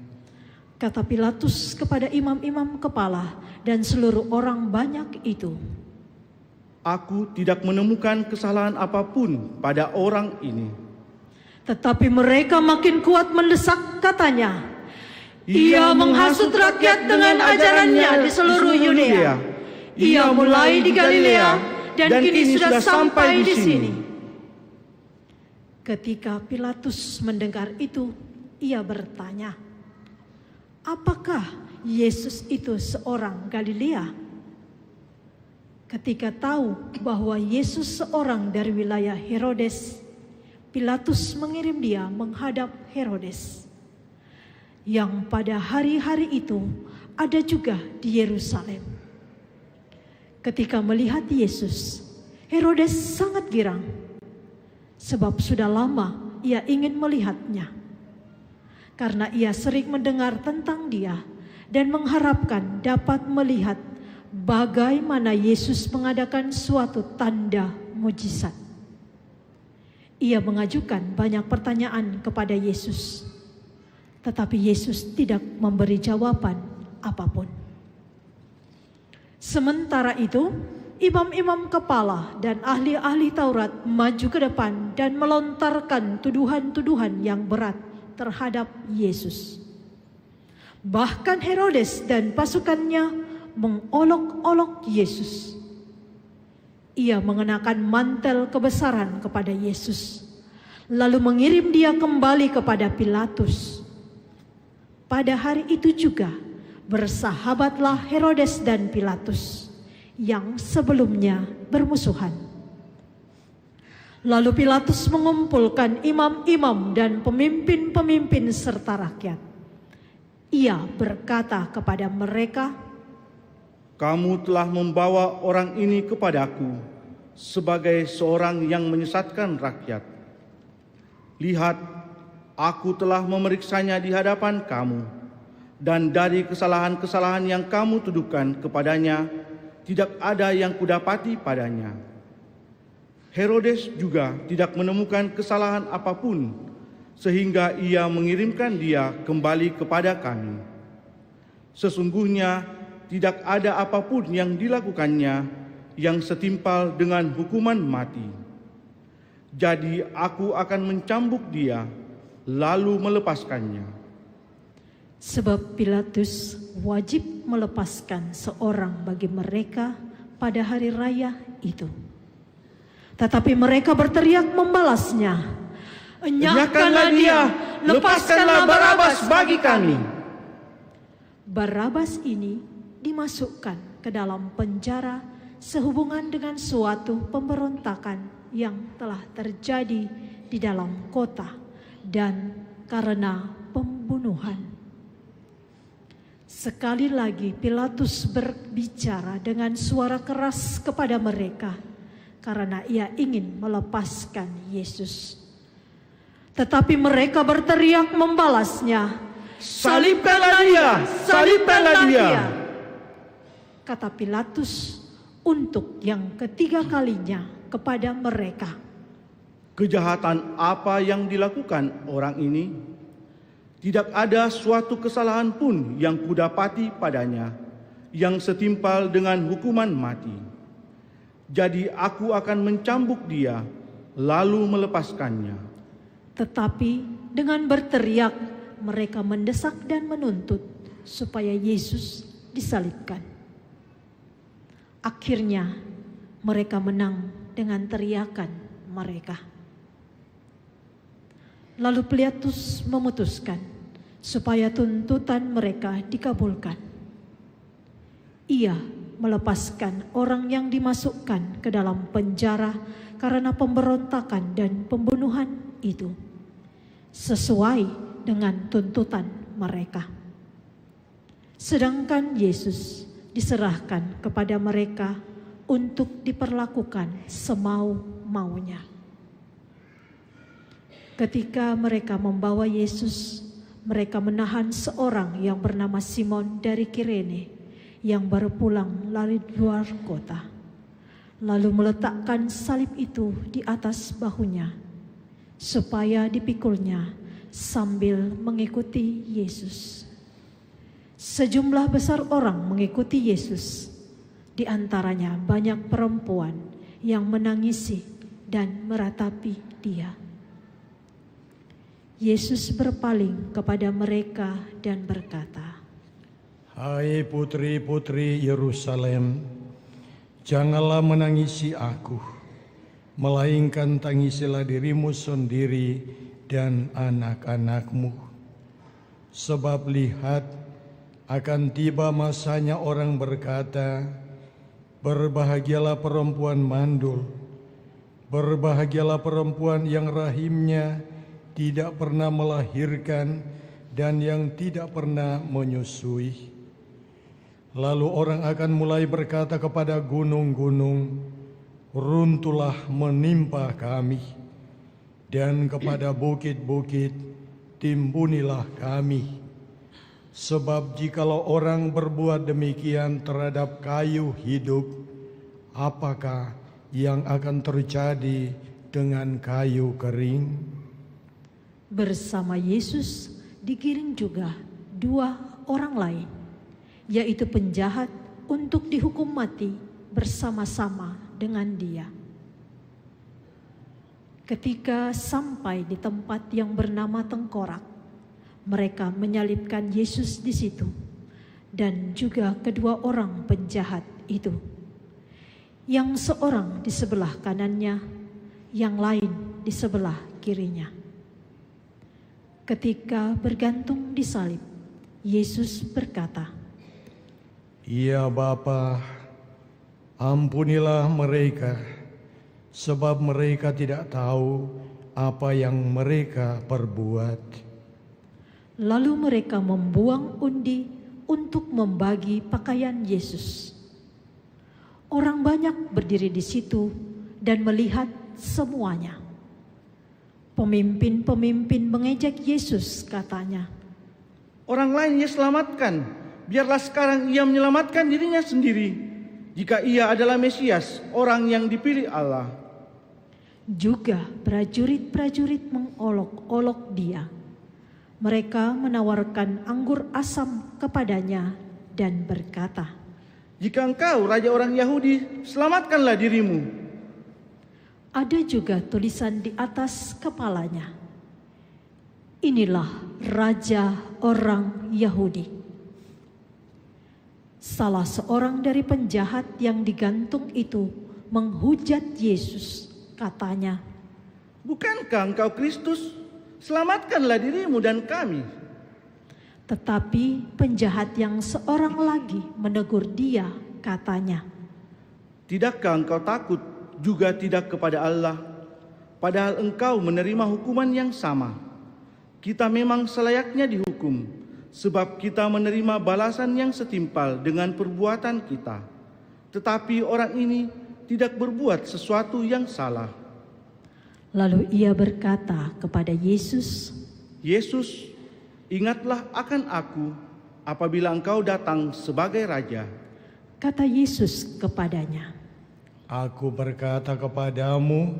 kata Pilatus kepada imam-imam kepala dan seluruh orang banyak itu. Aku tidak menemukan kesalahan apapun pada orang ini. Tetapi mereka makin kuat mendesak, katanya, ia menghasut rakyat dengan ajarannya di seluruh Yudea. Ia mulai di Galilea dan kini sudah sampai di sini. Ketika Pilatus mendengar itu, ia bertanya, apakah Yesus itu seorang Galilea? Ketika tahu bahwa Yesus seorang dari wilayah Herodes, Pilatus mengirim dia menghadap Herodes, yang pada hari-hari itu ada juga di Yerusalem. Ketika melihat Yesus, Herodes sangat girang, sebab sudah lama ia ingin melihatnya, karena ia sering mendengar tentang dia dan mengharapkan dapat melihat bagaimana Yesus mengadakan suatu tanda mujizat. Ia mengajukan banyak pertanyaan kepada Yesus, tetapi Yesus tidak memberi jawaban apapun. Sementara itu, imam-imam kepala dan ahli-ahli Taurat maju ke depan dan melontarkan tuduhan-tuduhan yang berat terhadap Yesus. Bahkan Herodes dan pasukannya mengolok-olok Yesus. Ia mengenakan mantel kebesaran kepada Yesus, lalu mengirim dia kembali kepada Pilatus. Pada hari itu juga bersahabatlah Herodes dan Pilatus yang sebelumnya bermusuhan. Lalu Pilatus mengumpulkan imam-imam dan pemimpin-pemimpin serta rakyat. Ia berkata kepada mereka, "Kamu telah membawa orang ini kepadaku sebagai seorang yang menyesatkan rakyat. Lihat, aku telah memeriksanya di hadapan kamu, dan dari kesalahan-kesalahan yang kamu tuduhkan kepadanya, tidak ada yang kudapati padanya. Herodes juga tidak menemukan kesalahan apapun, sehingga ia mengirimkan dia kembali kepada kami. Sesungguhnya tidak ada apapun yang dilakukannya yang setimpal dengan hukuman mati. Jadi aku akan mencambuk dia, lalu melepaskannya." Sebab Pilatus wajib melepaskan seorang bagi mereka pada hari raya itu. Tetapi mereka berteriak membalasnya, "Enyahkanlah dia, lepaskanlah Barabas bagi kami." Barabas ini dimasukkan ke dalam penjara sehubungan dengan suatu pemberontakan yang telah terjadi di dalam kota dan karena pembunuhan. Sekali lagi Pilatus berbicara dengan suara keras kepada mereka karena ia ingin melepaskan Yesus. Tetapi mereka berteriak membalasnya, "Salibkanlah dia! Salibkanlah dia!" Kata Pilatus untuk yang ketiga kalinya kepada mereka, "Kejahatan apa yang dilakukan orang ini? Tidak ada suatu kesalahan pun yang kudapati padanya yang setimpal dengan hukuman mati. Jadi aku akan mencambuk dia, lalu melepaskannya." Tetapi dengan berteriak mereka mendesak dan menuntut supaya Yesus disalibkan. Akhirnya mereka menang dengan teriakan mereka. Lalu Pilatus memutuskan supaya tuntutan mereka dikabulkan. Ia melepaskan orang yang dimasukkan ke dalam penjara karena pemberontakan dan pembunuhan itu, sesuai dengan tuntutan mereka. Sedangkan Yesus diserahkan kepada mereka untuk diperlakukan semau-maunya. Ketika mereka membawa Yesus, mereka menahan seorang yang bernama Simon dari Kirene yang baru pulang dari luar kota, lalu meletakkan salib itu di atas bahunya supaya dipikulnya sambil mengikuti Yesus. Sejumlah besar orang mengikuti Yesus, di antaranya banyak perempuan yang menangisi dan meratapi dia. Yesus berpaling kepada mereka dan berkata, "Hai putri-putri Yerusalem, janganlah menangisi aku, melainkan tangisilah dirimu sendiri dan anak-anakmu. Sebab lihat, Akan tiba masanya orang berkata, "Berbahagialah perempuan mandul, berbahagialah perempuan yang rahimnya tidak pernah melahirkan dan yang tidak pernah menyusui." Lalu orang akan mulai berkata kepada gunung-gunung, "Runtuhlah menimpa kami," dan kepada bukit-bukit, "Timbunilah kami." Sebab jikalau orang berbuat demikian terhadap kayu hidup, apakah yang akan terjadi dengan kayu kering? Bersama Yesus digiring juga 2 orang lain, yaitu penjahat untuk dihukum mati bersama-sama dengan Dia. Ketika sampai di tempat yang bernama Tengkorak, mereka menyalibkan Yesus di situ dan juga kedua orang penjahat itu. Yang seorang di sebelah kanannya, yang lain di sebelah kirinya. Ketika bergantung di salib, Yesus berkata, "Ya Bapa, ampunilah mereka, sebab mereka tidak tahu apa yang mereka perbuat." Lalu mereka membuang undi untuk membagi pakaian Yesus. Orang banyak berdiri di situ dan melihat semuanya. Pemimpin-pemimpin mengejek Yesus, katanya, Orang lain ia selamatkan, biarlah sekarang ia menyelamatkan dirinya sendiri, jika ia adalah Mesias, orang yang dipilih Allah. Juga prajurit-prajurit mengolok-olok Dia. Mereka menawarkan anggur asam kepadanya dan berkata, Jika engkau raja orang Yahudi, selamatkanlah dirimu. Ada juga tulisan di atas kepalanya, Inilah raja orang Yahudi. Salah seorang dari penjahat yang digantung itu menghujat Yesus, katanya, Bukankah engkau Kristus? Selamatkanlah dirimu dan kami. Tetapi penjahat yang seorang lagi menegur dia, katanya, Tidakkah engkau takut juga tidak kepada Allah, padahal engkau menerima hukuman yang sama? Kita memang selayaknya dihukum, sebab kita menerima balasan yang setimpal dengan perbuatan kita. Tetapi orang ini tidak berbuat sesuatu yang salah. Lalu ia berkata kepada Yesus, Yesus, ingatlah akan aku apabila engkau datang sebagai Raja. Kata Yesus kepadanya, Aku berkata kepadamu,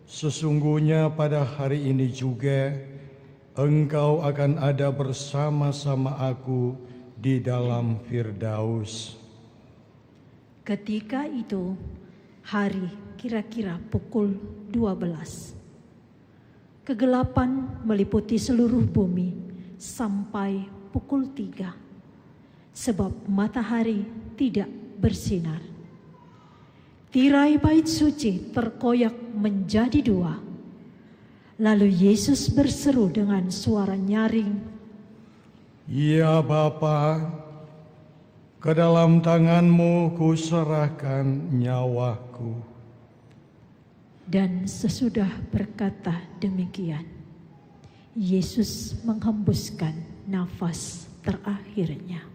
sesungguhnya pada hari ini juga engkau akan ada bersama-sama aku di dalam Firdaus. Ketika itu hari kira-kira pukul 12. Kegelapan meliputi seluruh bumi sampai pukul 3, sebab matahari tidak bersinar. Tirai bait suci terkoyak menjadi 2. Lalu Yesus berseru dengan suara nyaring, Ya Bapa, ke dalam tanganmu kuserahkan nyawaku. Dan sesudah berkata demikian, Yesus menghembuskan nafas terakhirnya.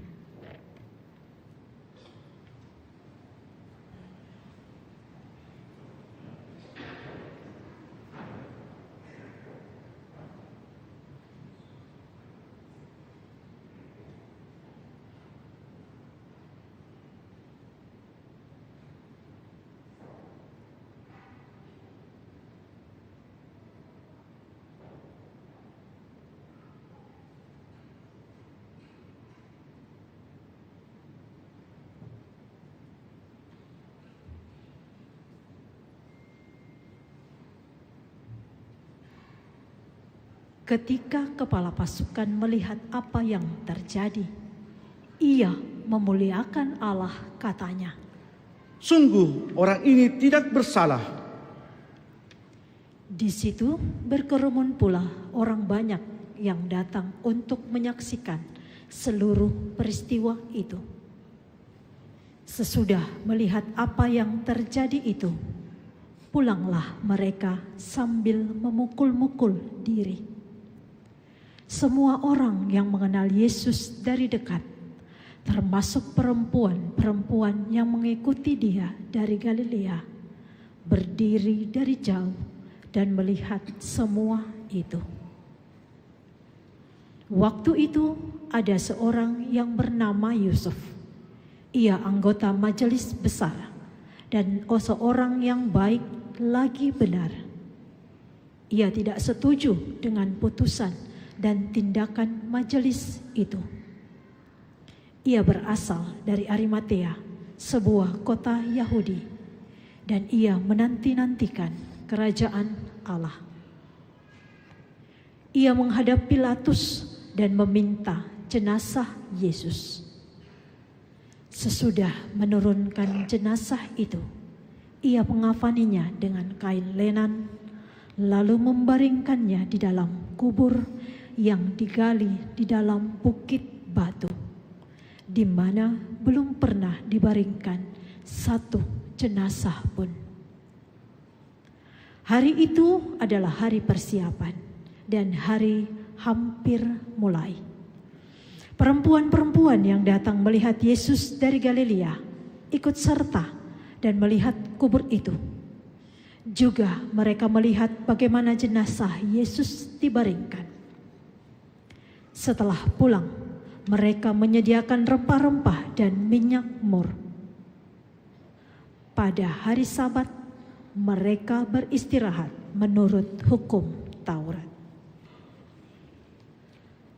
Ketika kepala pasukan melihat apa yang terjadi, ia memuliakan Allah, katanya, Sungguh orang ini tidak bersalah. Di situ berkerumun pula orang banyak yang datang untuk menyaksikan seluruh peristiwa itu. Sesudah melihat apa yang terjadi itu, pulanglah mereka sambil memukul-mukul diri. Semua orang yang mengenal Yesus dari dekat, termasuk perempuan-perempuan yang mengikuti Dia dari Galilea, berdiri dari jauh dan melihat semua itu. Waktu itu ada seorang yang bernama Yusuf. Ia anggota majelis besar dan seorang yang baik lagi benar. Ia tidak setuju dengan putusan dan tindakan majelis itu. Ia berasal dari Arimatea, sebuah kota Yahudi, dan ia menanti-nantikan kerajaan Allah. Ia menghadap Pilatus dan meminta jenazah Yesus. Sesudah menurunkan jenazah itu, ia mengafaninya dengan kain lenan, lalu membaringkannya di dalam kubur yang digali di dalam bukit batu, di mana belum pernah dibaringkan satu jenazah pun. Hari itu adalah hari persiapan dan hari hampir mulai. Perempuan-perempuan yang datang melihat Yesus dari Galilea ikut serta dan melihat kubur itu. Juga mereka melihat bagaimana jenazah Yesus dibaringkan. Setelah pulang, mereka menyediakan rempah-rempah dan minyak mur. Pada hari Sabat, mereka beristirahat menurut hukum Taurat.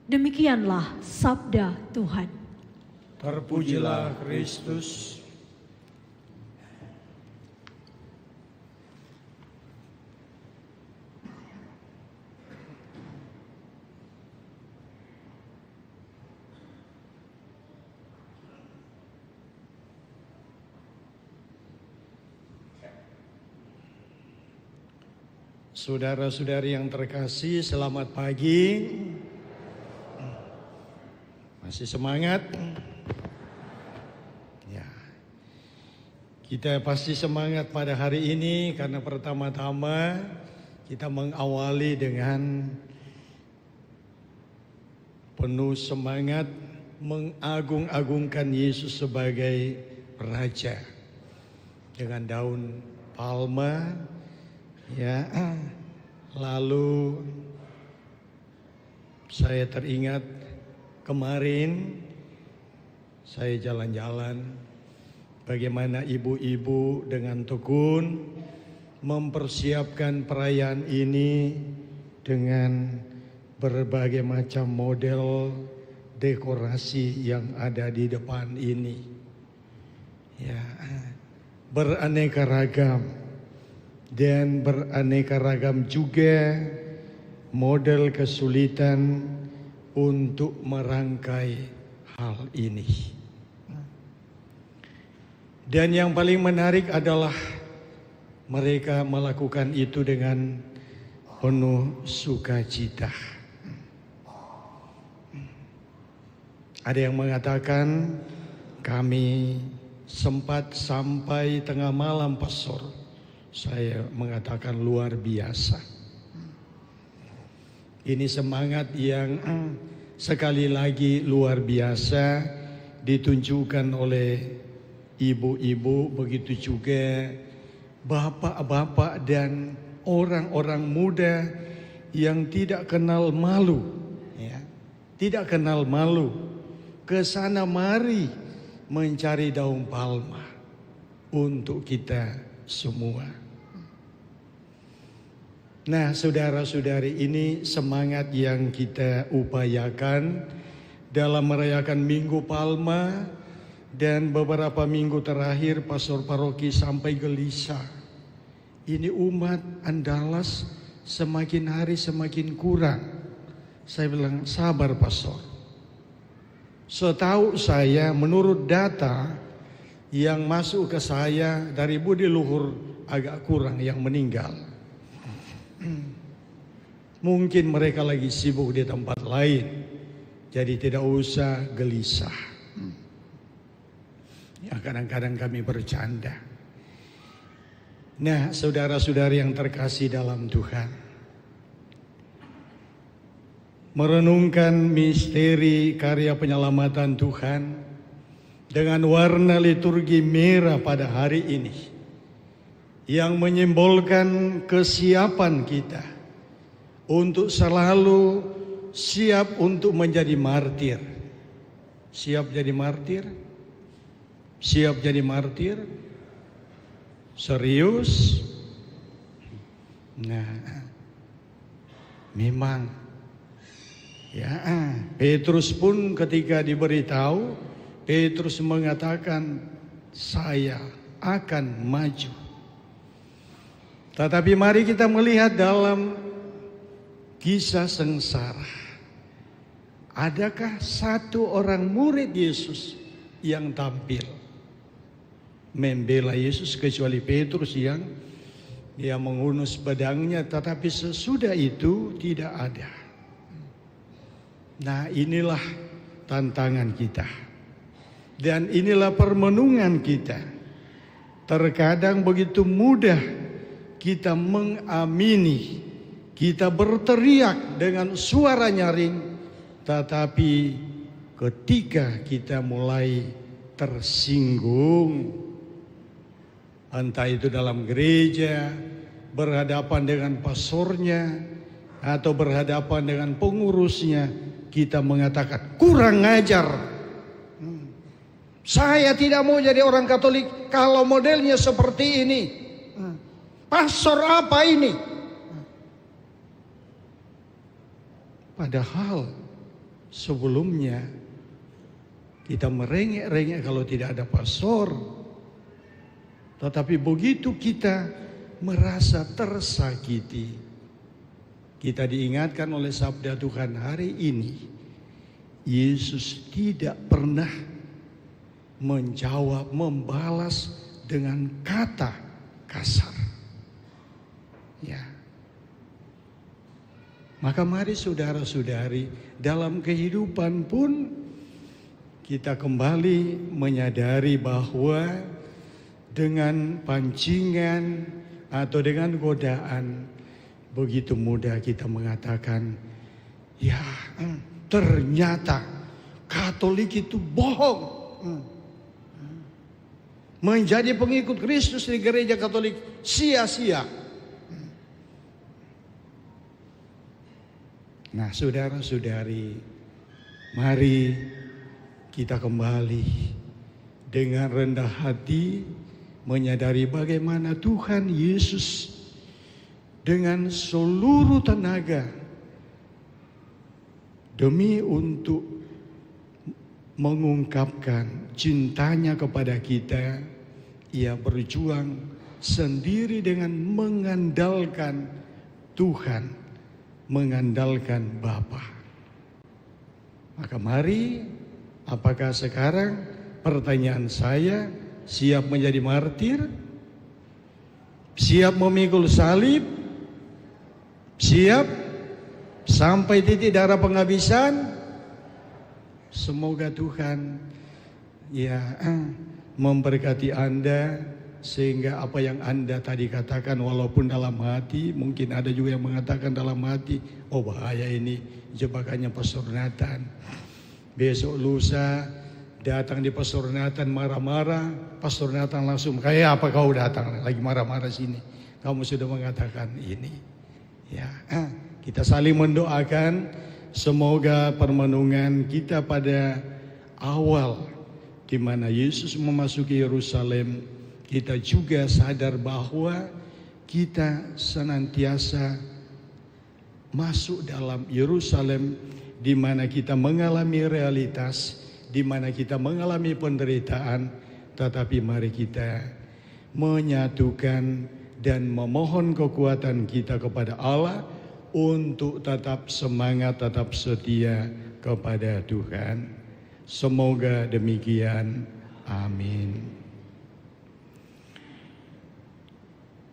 Demikianlah sabda Tuhan. Terpujilah Kristus. Saudara-saudari yang terkasih, selamat pagi. Masih semangat? Ya. Kita pasti semangat pada hari ini karena pertama-tama kita mengawali dengan penuh semangat mengagung-agungkan Yesus sebagai Raja dengan daun palma. Ya, lalu saya teringat kemarin saya jalan-jalan bagaimana ibu-ibu dengan tekun mempersiapkan perayaan ini dengan berbagai macam model dekorasi yang ada di depan ini. Ya, beraneka ragam. Dan beraneka ragam juga model kesulitan untuk merangkai hal ini. Dan yang paling menarik adalah mereka melakukan itu dengan penuh sukacita. Ada yang mengatakan kami sempat sampai tengah malam, Pastor. Saya mengatakan luar biasa. Ini semangat yang sekali lagi luar biasa ditunjukkan oleh ibu-ibu, begitu juga bapak-bapak dan orang-orang muda yang tidak kenal malu, ya, tidak kenal malu, kesana mari mencari daun palma untuk kita semua. Nah, saudara-saudari, ini semangat yang kita upayakan dalam merayakan Minggu Palma dan beberapa minggu terakhir Pastor Paroki sampai gelisah. Ini umat Andalas semakin hari semakin kurang. Saya bilang, sabar Pastor. Setahu saya menurut data yang masuk ke saya dari budi luhur agak kurang yang meninggal. Mungkin mereka lagi sibuk di tempat lain. Jadi tidak usah gelisah. Ya, kadang-kadang kami bercanda. Nah, saudara-saudari yang terkasih dalam Tuhan, merenungkan misteri karya penyelamatan Tuhan dengan warna liturgi merah pada hari ini yang menyimbolkan kesiapan kita untuk selalu siap untuk menjadi martir. Siap jadi martir? Siap jadi martir? Serius? Nah, memang ya, Petrus pun ketika diberitahu, Petrus mengatakan, saya akan maju. Tetapi mari kita melihat dalam kisah sengsara. Adakah satu orang murid Yesus yang tampil membela Yesus kecuali Petrus yang dia menghunus pedangnya, tetapi sesudah itu tidak ada. Nah, inilah tantangan kita. Dan inilah permenungan kita. Terkadang begitu mudah kita mengamini, kita berteriak dengan suara nyaring, tetapi ketika kita mulai tersinggung, entah itu dalam gereja, berhadapan dengan pastornya, atau berhadapan dengan pengurusnya, kita mengatakan kurang ajar. Saya tidak mau jadi orang Katolik kalau modelnya seperti ini. Pastor apa ini? Padahal sebelumnya kita merengek-rengek kalau tidak ada pastor. Tetapi begitu kita merasa tersakiti, kita diingatkan oleh sabda Tuhan hari ini, Yesus tidak pernah menjawab, membalas dengan kata kasar. Ya. Maka mari saudara-saudari, dalam kehidupan pun kita kembali menyadari bahwa dengan pancingan atau dengan godaan, begitu mudah kita mengatakan, ya ternyata Katolik itu bohong. Menjadi pengikut Kristus di gereja Katolik sia-sia. Nah, saudara-saudari, mari kita kembali dengan rendah hati menyadari bagaimana Tuhan Yesus dengan seluruh tenaga demi untuk mengungkapkan cintanya kepada kita, ia berjuang sendiri dengan mengandalkan Tuhan, mengandalkan Bapa. Maka mari, apakah sekarang pertanyaan saya, siap menjadi martir? Siap memikul salib? Siap sampai titik darah penghabisan? Semoga Tuhan memberkati Anda, sehingga apa yang Anda tadi katakan walaupun dalam hati, mungkin ada juga yang mengatakan dalam hati, oh bahaya ini jebakannya Pastor Nathan. Besok lusa datang di Pastor Nathan marah-marah, Pastor Nathan langsung, kayak apa kau datang lagi marah-marah sini, kamu sudah mengatakan ini. Ya, kita saling mendoakan, semoga permenungan kita pada awal di mana Yesus memasuki Yerusalem, kita juga sadar bahwa kita senantiasa masuk dalam Yerusalem, di mana kita mengalami realitas, di mana kita mengalami penderitaan, tetapi mari kita menyatukan dan memohon kekuatan kita kepada Allah untuk tetap semangat, tetap setia kepada Tuhan. Semoga demikian. Amin.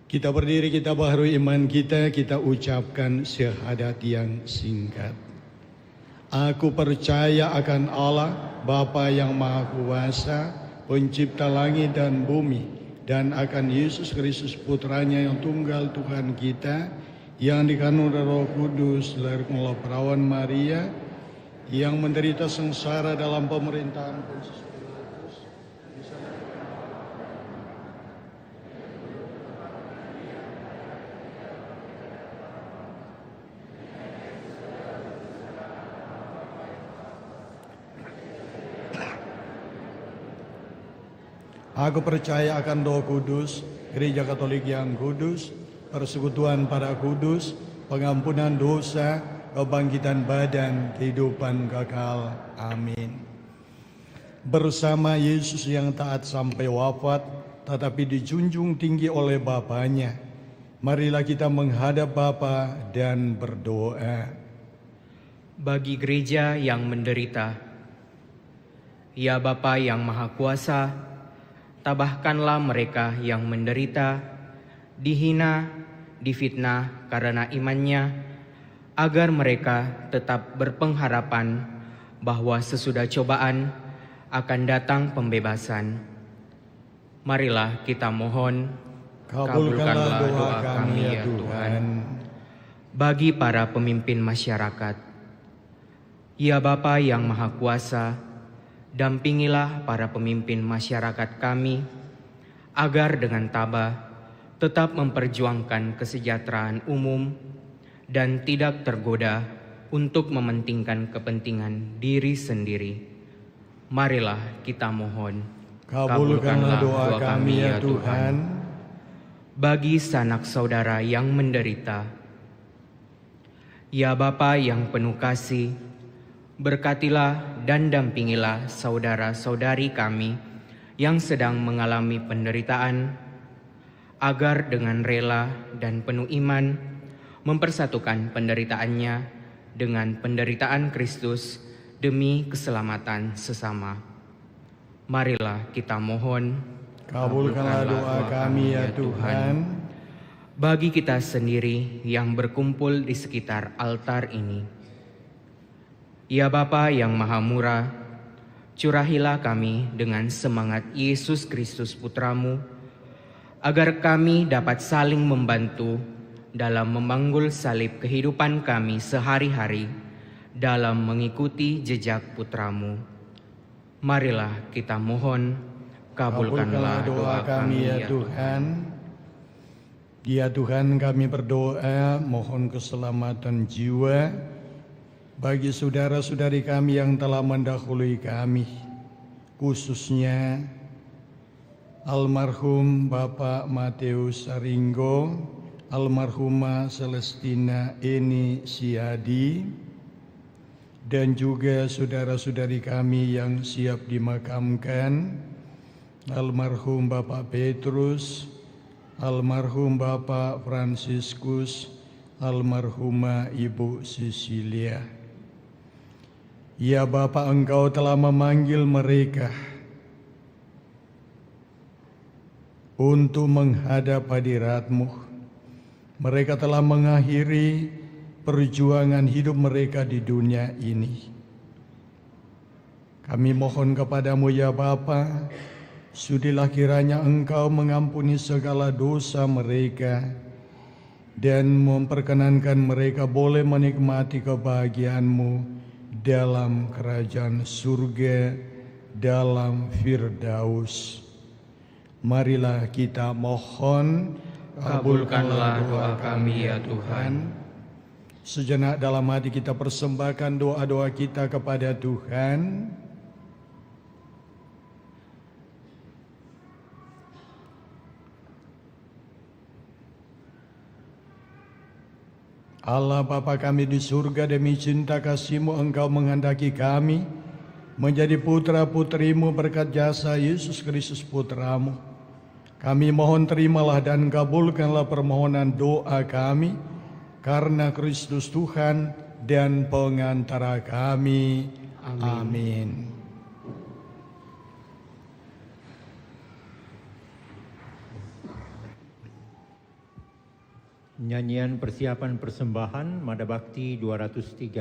Kita berdiri, kita baharui iman kita ucapkan syahadat yang singkat. Aku percaya akan Allah, Bapa yang Maha Kuasa, pencipta langit dan bumi, dan akan Yesus Kristus Putranya yang tunggal Tuhan kita, yang dikandung dari Roh Kudus, lahir melalui perawan Maria, yang menderita sengsara dalam pemerintahan Pontius Pilatus, Aku percaya akan Roh Kudus, Gereja Katolik yang kudus, persekutuan para kudus, pengampunan dosa, kebangkitan badan, kehidupan kekal. Amin. Bersama Yesus yang taat sampai wafat, tetapi dijunjung tinggi oleh Bapanya, marilah kita menghadap Bapa dan berdoa. Bagi gereja yang menderita, ya Bapa yang Maha Kuasa, tabahkanlah mereka yang menderita, dihina, difitnah karena imannya, agar mereka tetap berpengharapan bahwa sesudah cobaan akan datang pembebasan. Marilah kita mohon, kabulkanlah doa kami ya Tuhan. Bagi para pemimpin masyarakat, ya Bapa yang Maha Kuasa, dampingilah para pemimpin masyarakat kami agar dengan tabah tetap memperjuangkan kesejahteraan umum dan tidak tergoda untuk mementingkan kepentingan diri sendiri. Marilah kita mohon, Kabulkanlah doa kami ya Tuhan. Bagi sanak saudara yang menderita, ya Bapa yang penuh kasih, berkatilah dan dampingilah saudara-saudari kami yang sedang mengalami penderitaan, agar dengan rela dan penuh iman mempersatukan penderitaannya dengan penderitaan Kristus demi keselamatan sesama. Marilah kita mohon, Kabulkanlah doa kami ya Tuhan. Bagi kita sendiri yang berkumpul di sekitar altar ini, ya Bapa yang Maha Murah, curahilah kami dengan semangat Yesus Kristus Putramu, agar kami dapat saling membantu dalam memanggul salib kehidupan kami sehari-hari dalam mengikuti jejak Putramu. Marilah kita mohon, kabulkanlah doa kami ya Tuhan. Ya Tuhan, kami berdoa mohon keselamatan jiwa bagi saudara-saudari kami yang telah mendahului kami, khususnya almarhum Bapak Mateus Saringgo, almarhumah Celestina Eni Siadi, dan juga saudara-saudari kami yang siap dimakamkan, almarhum Bapak Petrus, almarhum Bapak Fransiskus, almarhumah Ibu Cecilia. Ya Bapa, Engkau telah memanggil mereka untuk menghadap hadirat-Mu. Mereka telah mengakhiri perjuangan hidup mereka di dunia ini. Kami mohon kepadamu ya Bapa, sudilah kiranya Engkau mengampuni segala dosa mereka dan memperkenankan mereka boleh menikmati kebahagiaan-Mu dalam kerajaan surga, dalam Firdaus. Marilah kita mohon, kabulkanlah doa kami ya Tuhan. Sejenak dalam hati kita persembahkan doa-doa kita kepada Tuhan. Allah Bapa kami di surga, demi cinta kasih-Mu Engkau menghendaki kami menjadi putra-putrimu berkat jasa Yesus Kristus Putramu. Kami mohon terimalah dan kabulkanlah permohonan doa kami karena Kristus Tuhan dan pengantara kami. Amin. Nyanyian persiapan persembahan Mada Bakti 234.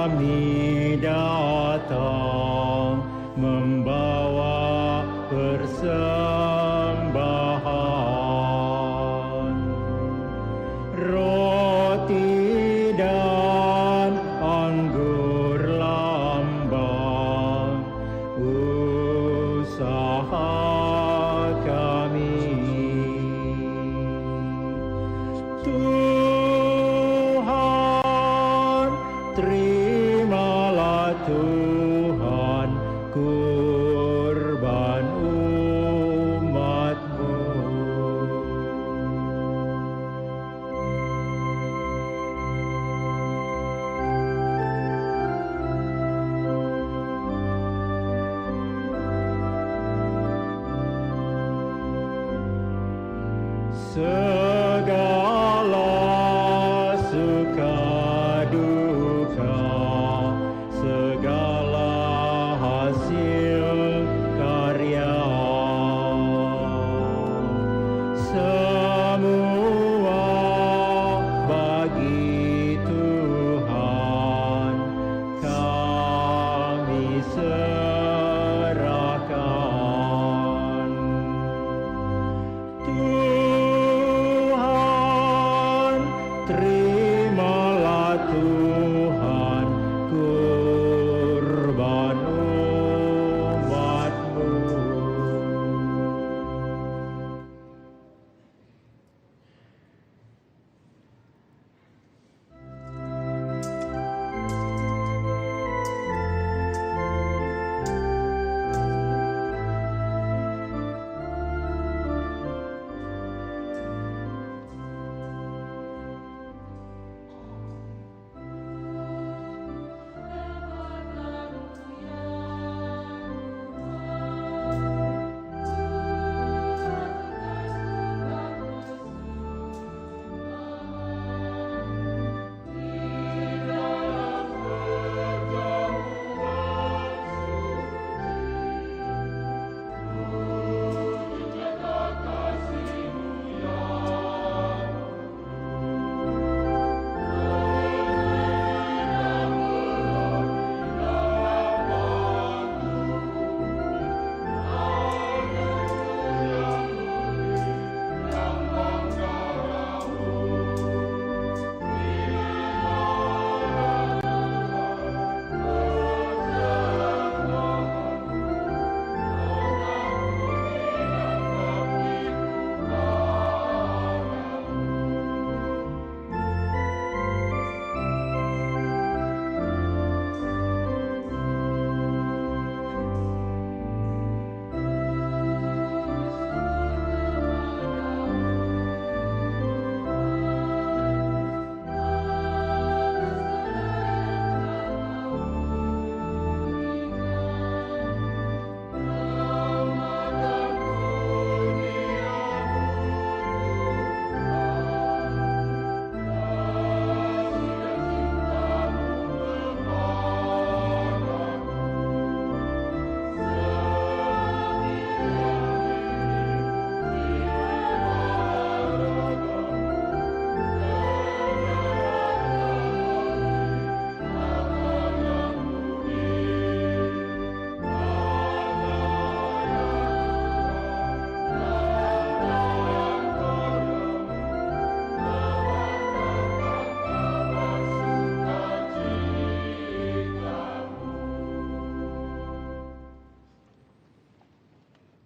kami datang membawa persembahan, roti dan anggur lambang, usaha kami. Tuhan, terimalah Tuhan kurban umat-Mu. Segala suka duka, segala hasil karya, semua bagi Tuhan kami serahkan. Tuhan, terimalah Tuhan kurban umat-Mu.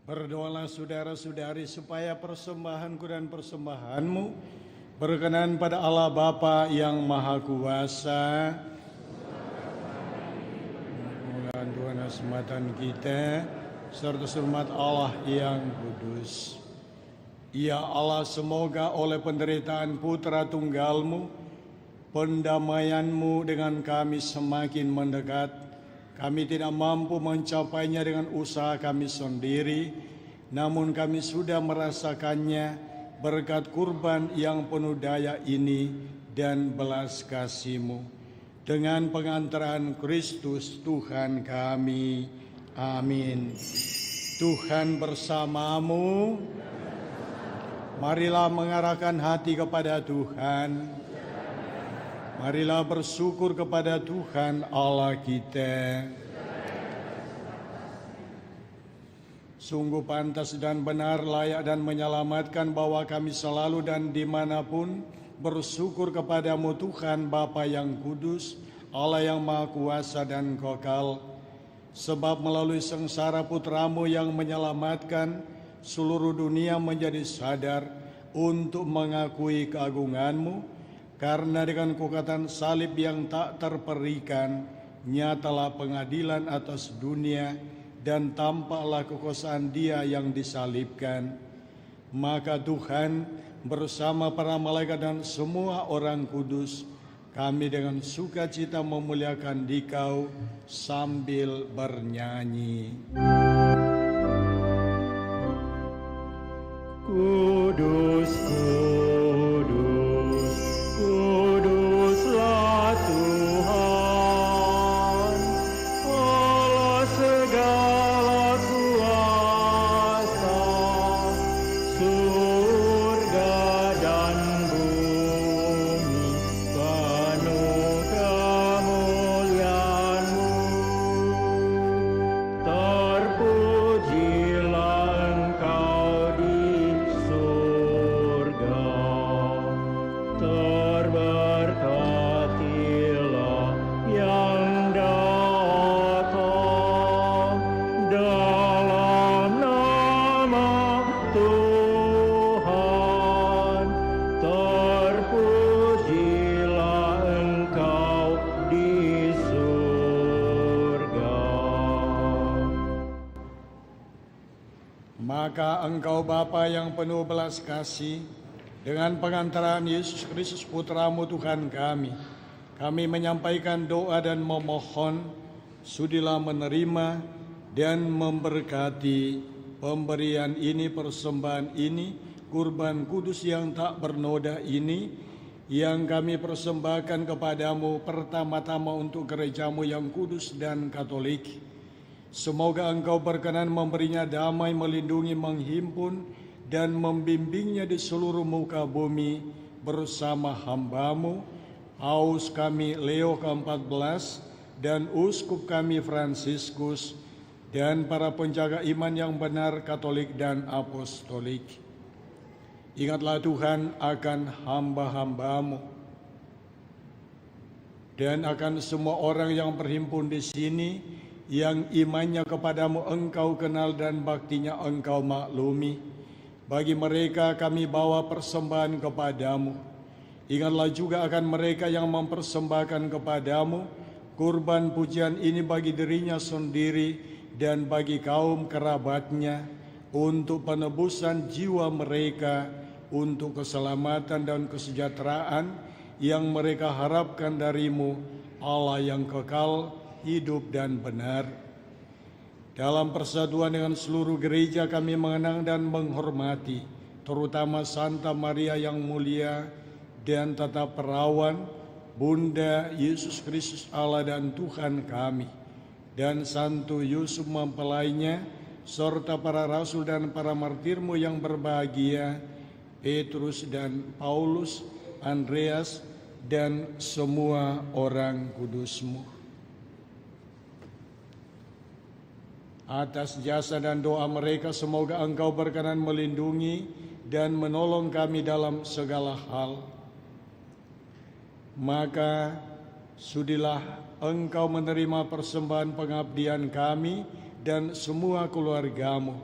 Berdoalah saudara-saudari supaya persembahanku dan persembahanmu berkenan pada Allah Bapa yang Maha Kuasa. Mudah-mudahan Tuhan asmatan kita serta hormat Allah yang kudus. Ya Allah, semoga oleh penderitaan putra tunggalmu, pendamaianmu dengan kami semakin mendekat. Kami tidak mampu mencapainya dengan usaha kami sendiri, namun kami sudah merasakannya berkat kurban yang penuh daya ini dan belas kasih-Mu. Dengan pengantaran Kristus Tuhan kami. Amin. Tuhan bersamamu. Marilah mengarahkan hati kepada Tuhan. Marilah bersyukur kepada Tuhan Allah kita. Sungguh pantas dan benar, layak dan menyelamatkan bahwa kami selalu dan dimanapun bersyukur kepadamu Tuhan Bapa yang kudus, Allah yang maha kuasa dan kekal. Sebab melalui sengsara putramu yang menyelamatkan, seluruh dunia menjadi sadar untuk mengakui keagunganmu, karena dengan kukatan salib yang tak terperikan, nyatalah pengadilan atas dunia, dan tampaklah kekuasaan Dia yang disalibkan. Maka Tuhan bersama para malaikat dan semua orang kudus, kami dengan sukacita memuliakan Dikau sambil bernyanyi. Kudus, kudus, kuduslah Tuhan, Allah segala kuasa, surga dan bumi penuh kemuliaan-Mu. Terpujilah Engkau di surga, terberkatilah yang datang dalam nama Tuhan. Terpujilah Engkau di surga. Maka Engkau Bapa yang penuh belas kasih, dengan pengantaran Yesus Kristus Putramu Tuhan kami menyampaikan doa dan memohon, sudilah menerima dan memberkati pemberian ini, persembahan ini, kurban kudus yang tak bernoda ini, yang kami persembahkan kepadamu pertama-tama untuk gerejamu yang kudus dan katolik. Semoga Engkau berkenan memberinya damai, melindungi, menghimpun, dan membimbingnya di seluruh muka bumi bersama hamba-Mu, Paus kami Leo ke-14 dan Uskup kami Fransiskus, dan para penjaga iman yang benar, katolik dan apostolik. Ingatlah Tuhan akan hamba-hamba-Mu dan akan semua orang yang berhimpun di sini, yang imannya kepadamu Engkau kenal dan baktinya Engkau maklumi. Bagi mereka kami bawa persembahan kepadamu. Ingatlah juga akan mereka yang mempersembahkan kepadamu kurban pujian ini bagi dirinya sendiri dan bagi kaum kerabatnya, untuk penebusan jiwa mereka, untuk keselamatan dan kesejahteraan yang mereka harapkan darimu, Allah yang kekal, hidup dan benar. Dalam persatuan dengan seluruh gereja kami mengenang dan menghormati, terutama Santa Maria yang mulia dan tetap perawan, Bunda Yesus Kristus Allah dan Tuhan kami, dan Santo Yusuf mempelainya, serta para rasul dan para martirmu yang berbahagia, Petrus dan Paulus, Andreas, dan semua orang kudusmu. Atas jasa dan doa mereka, semoga Engkau berkenan melindungi dan menolong kami dalam segala hal. Maka sudilah Engkau menerima persembahan pengabdian kami dan semua keluarga-Mu.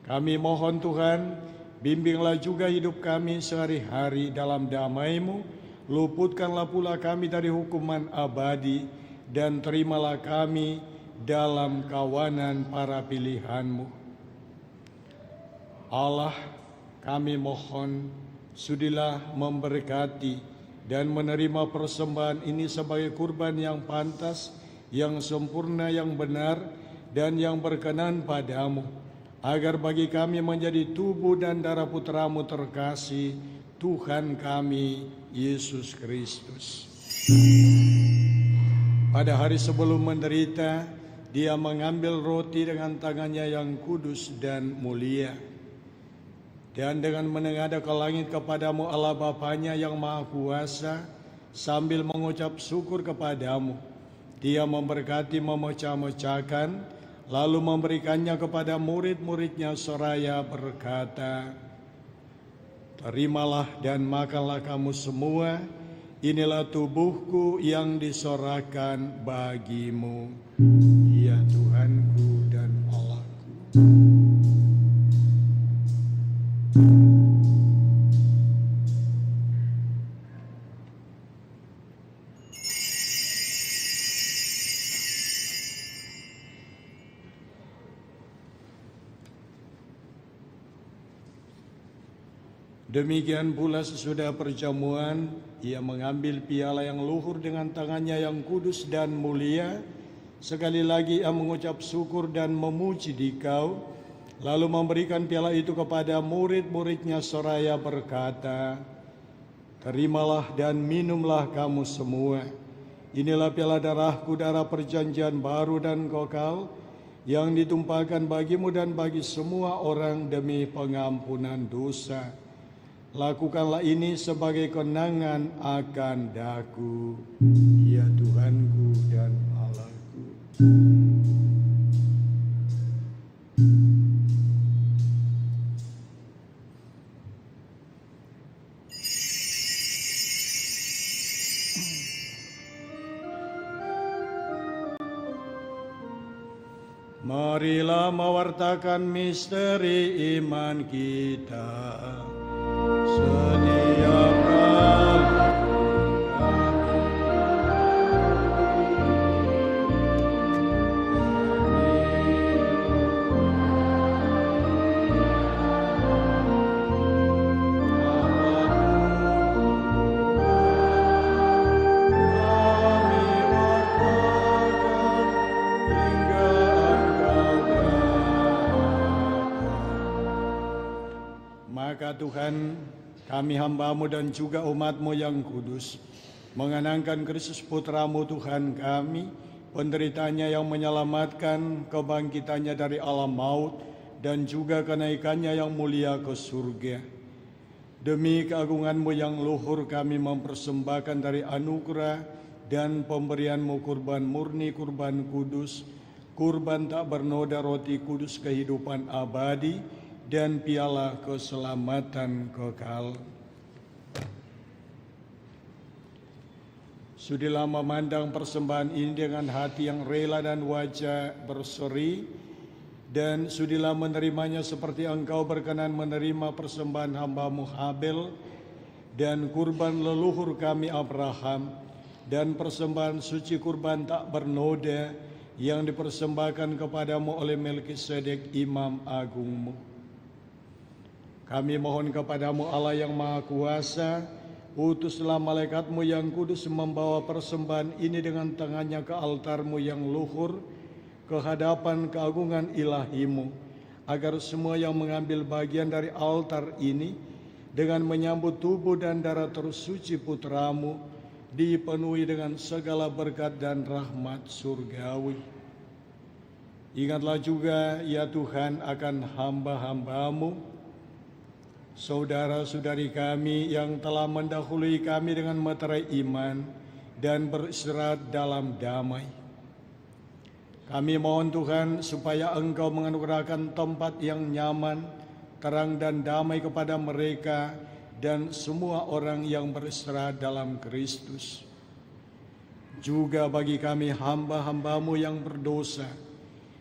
Kami mohon Tuhan, bimbinglah juga hidup kami sehari-hari dalam damai-Mu, luputkanlah pula kami dari hukuman abadi, dan terimalah kami dalam kawanan para pilihan-Mu. Allah, kami mohon, sudilah memberkati dan menerima persembahan ini sebagai kurban yang pantas, yang sempurna, yang benar, dan yang berkenan padamu, agar bagi kami menjadi tubuh dan darah Putramu terkasih, Tuhan kami, Yesus Kristus. Pada hari sebelum menderita, Dia mengambil roti dengan tangannya yang kudus dan mulia, dan dengan menengadah ke langit kepadamu Allah Bapanya yang Maha Kuasa, sambil mengucap syukur kepadamu. Dia memberkati memecah-mecahkan, lalu memberikannya kepada murid-muridnya seraya berkata, terimalah dan makanlah kamu semua, inilah tubuhku yang diserahkan bagimu. Ya Tuhanku dan Allahku. Demikian pula sesudah perjamuan, ia mengambil piala yang luhur dengan tangannya yang kudus dan mulia. Sekali lagi ia mengucap syukur dan memuji Dikau, lalu memberikan piala itu kepada murid-muridnya seraya berkata, terimalah dan minumlah kamu semua. Inilah piala darahku, darah perjanjian baru dan kekal, yang ditumpahkan bagimu dan bagi semua orang demi pengampunan dosa. Lakukanlah ini sebagai kenangan akan daku, ya Tuhanku dan Allahku. Marilah mewartakan misteri iman kita. Setiap kali maka Tuhan, kami hamba-Mu dan juga umat-Mu yang kudus, mengenangkan Kristus Putra-Mu Tuhan kami, penderitaannya yang menyelamatkan, kebangkitannya dari alam maut, dan juga kenaikannya yang mulia ke surga. Demi keagungan-Mu yang luhur kami mempersembahkan dari anugerah dan pemberian-Mu kurban murni, kurban kudus, kurban tak bernoda, roti kudus kehidupan abadi, dan piala keselamatan kekal. Sudilah memandang persembahan ini dengan hati yang rela dan wajah berseri, dan sudilah menerimanya seperti Engkau berkenan menerima persembahan hamba-Mu Habel dan kurban leluhur kami Abraham, dan persembahan suci kurban tak bernoda yang dipersembahkan kepadamu oleh Melkisedek Imam Agungmu. Kami mohon kepadamu Allah yang Maha Kuasa, utuslah malaikatmu yang kudus membawa persembahan ini dengan tangannya ke altarmu yang luhur, ke hadapan keagungan ilahimu, agar semua yang mengambil bagian dari altar ini dengan menyambut tubuh dan darah tersuci putramu dipenuhi dengan segala berkat dan rahmat surgawi. Ingatlah juga ya Tuhan akan hamba-hamba-Mu, saudara-saudari kami yang telah mendahului kami dengan meterai iman dan beristirahat dalam damai. Kami mohon Tuhan supaya Engkau menganugerahkan tempat yang nyaman, terang dan damai kepada mereka dan semua orang yang beristirahat dalam Kristus. Juga bagi kami hamba-hamba-Mu yang berdosa,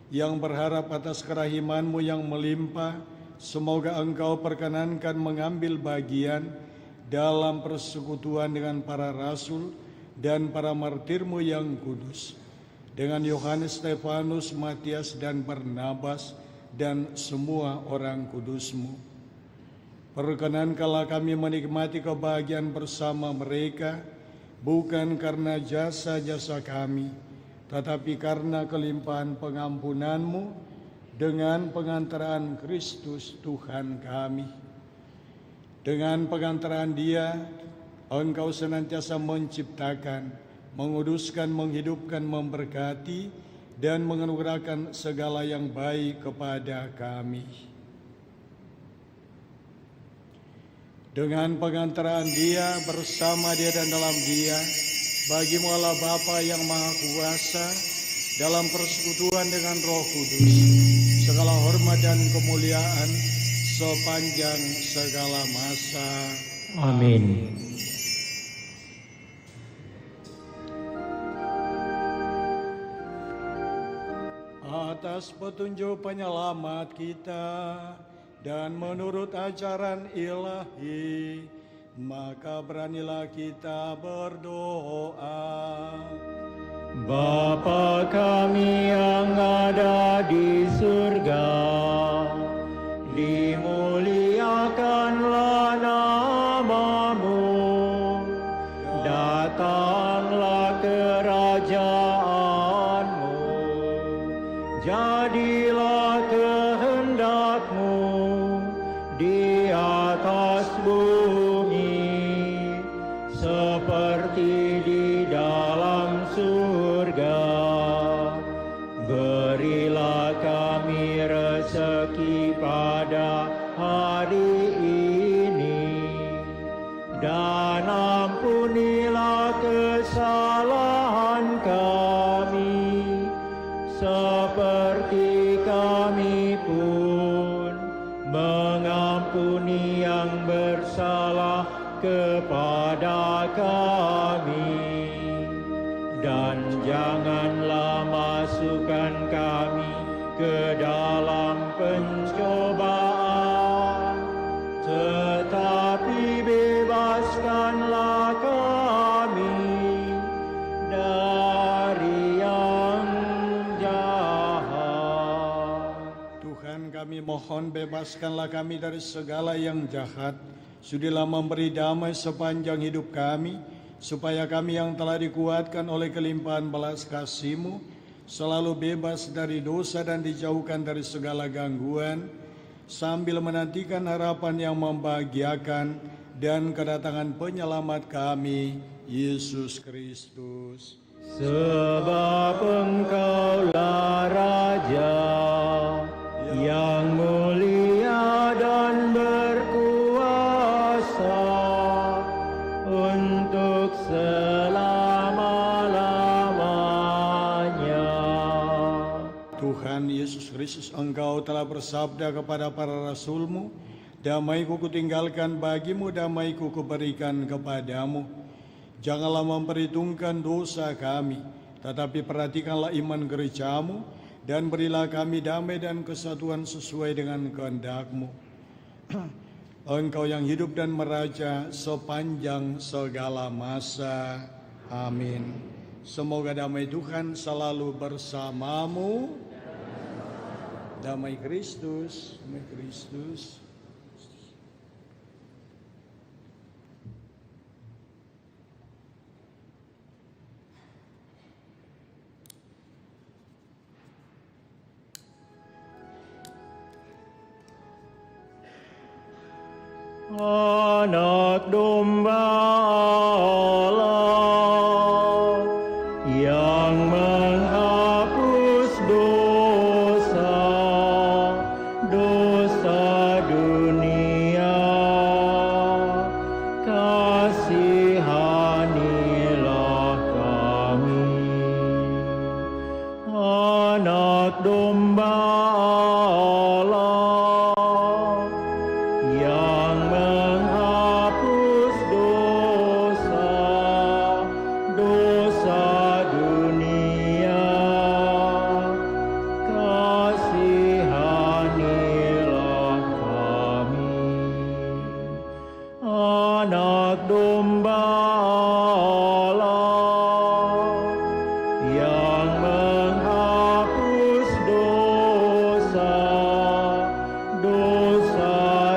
yang berharap atas kerahiman-Mu yang melimpah, semoga Engkau perkenankan mengambil bagian dalam persekutuan dengan para rasul dan para martir-Mu yang kudus, dengan Yohanes, Stefanus, Matias, dan Barnabas, dan semua orang kudus-Mu. Perkenankanlah kami menikmati kebahagiaan bersama mereka, bukan karena jasa-jasa kami, tetapi karena kelimpahan pengampunan-Mu, dengan pengantaran Kristus Tuhan kami. Dengan pengantaran Dia, Engkau senantiasa menciptakan, menguduskan, menghidupkan, memberkati, dan menganugerahkan segala yang baik kepada kami. dengan pengantaraan Dia, bersama Dia dan dalam Dia, bagimu Allah Bapa yang Maha Kuasa, dalam persekutuan dengan Roh Kudus, segala hormat dan kemuliaan sepanjang segala masa. Amin. Atas petunjuk penyelamat kita dan menurut ajaran ilahi, maka beranilah kita berdoa. Bapa kami yang ada di surga, dimuliakanlah namamu, datanglah kerajaanmu, jadilah kehendakmu di atas bumi seperti di dalam surga. Berilah kami rezeki pada hari ini, dan ampunilah kesalahan kami seperti kami pun mengampuni yang bersalah kepada kami. Dan janganlah masukkan kami ke dalam pencobaan, tetapi bebaskanlah kami dari yang jahat. Tuhan, kami mohon bebaskanlah kami dari segala yang jahat. Sudilah memberi damai sepanjang hidup kami, supaya kami yang telah dikuatkan oleh kelimpahan belas kasih-Mu selalu bebas dari dosa dan dijauhkan dari segala gangguan, sambil menantikan harapan yang membahagiakan dan kedatangan penyelamat kami, Yesus Kristus. Sebab Engkaulah Raja yang mulia dan berkuasa untuk selama-lamanya. Tuhan Yesus Kristus, Engkau telah bersabda kepada para rasul-Mu, damai-Ku kutinggalkan bagimu, damai-Ku kuberikan kepadamu. Janganlah memperhitungkan dosa kami, tetapi perhatikanlah iman gereja-Mu, dan berilah kami damai dan kesatuan sesuai dengan kehendak-Mu. Engkau yang hidup dan meraja sepanjang segala masa. Amin. Semoga damai Tuhan selalu bersamamu. Damai Kristus, damai Kristus. Anak domba Allah yang menghapus dosa dunia, kasihanilah kami. Anak domba Allah yang menghapus dosa dunia, kasihanilah kami. Anak domba Allah yang menghapus dosa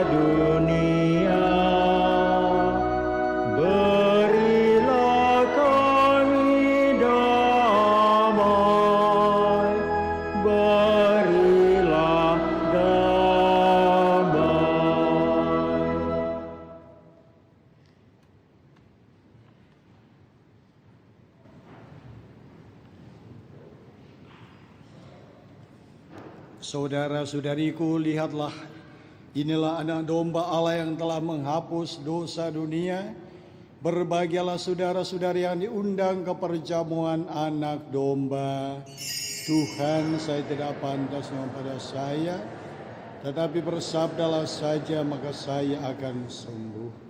dunia, berilah kami damai, berilah damai. Saudara-saudariku, lihatlah Inilah anak domba Allah yang telah menghapus dosa dunia. Berbahagialah saudara-saudari yang diundang ke perjamuan anak domba. Tuhan, saya tidak pantas kepada saya, tetapi bersabdalah saja maka saya akan sembuh.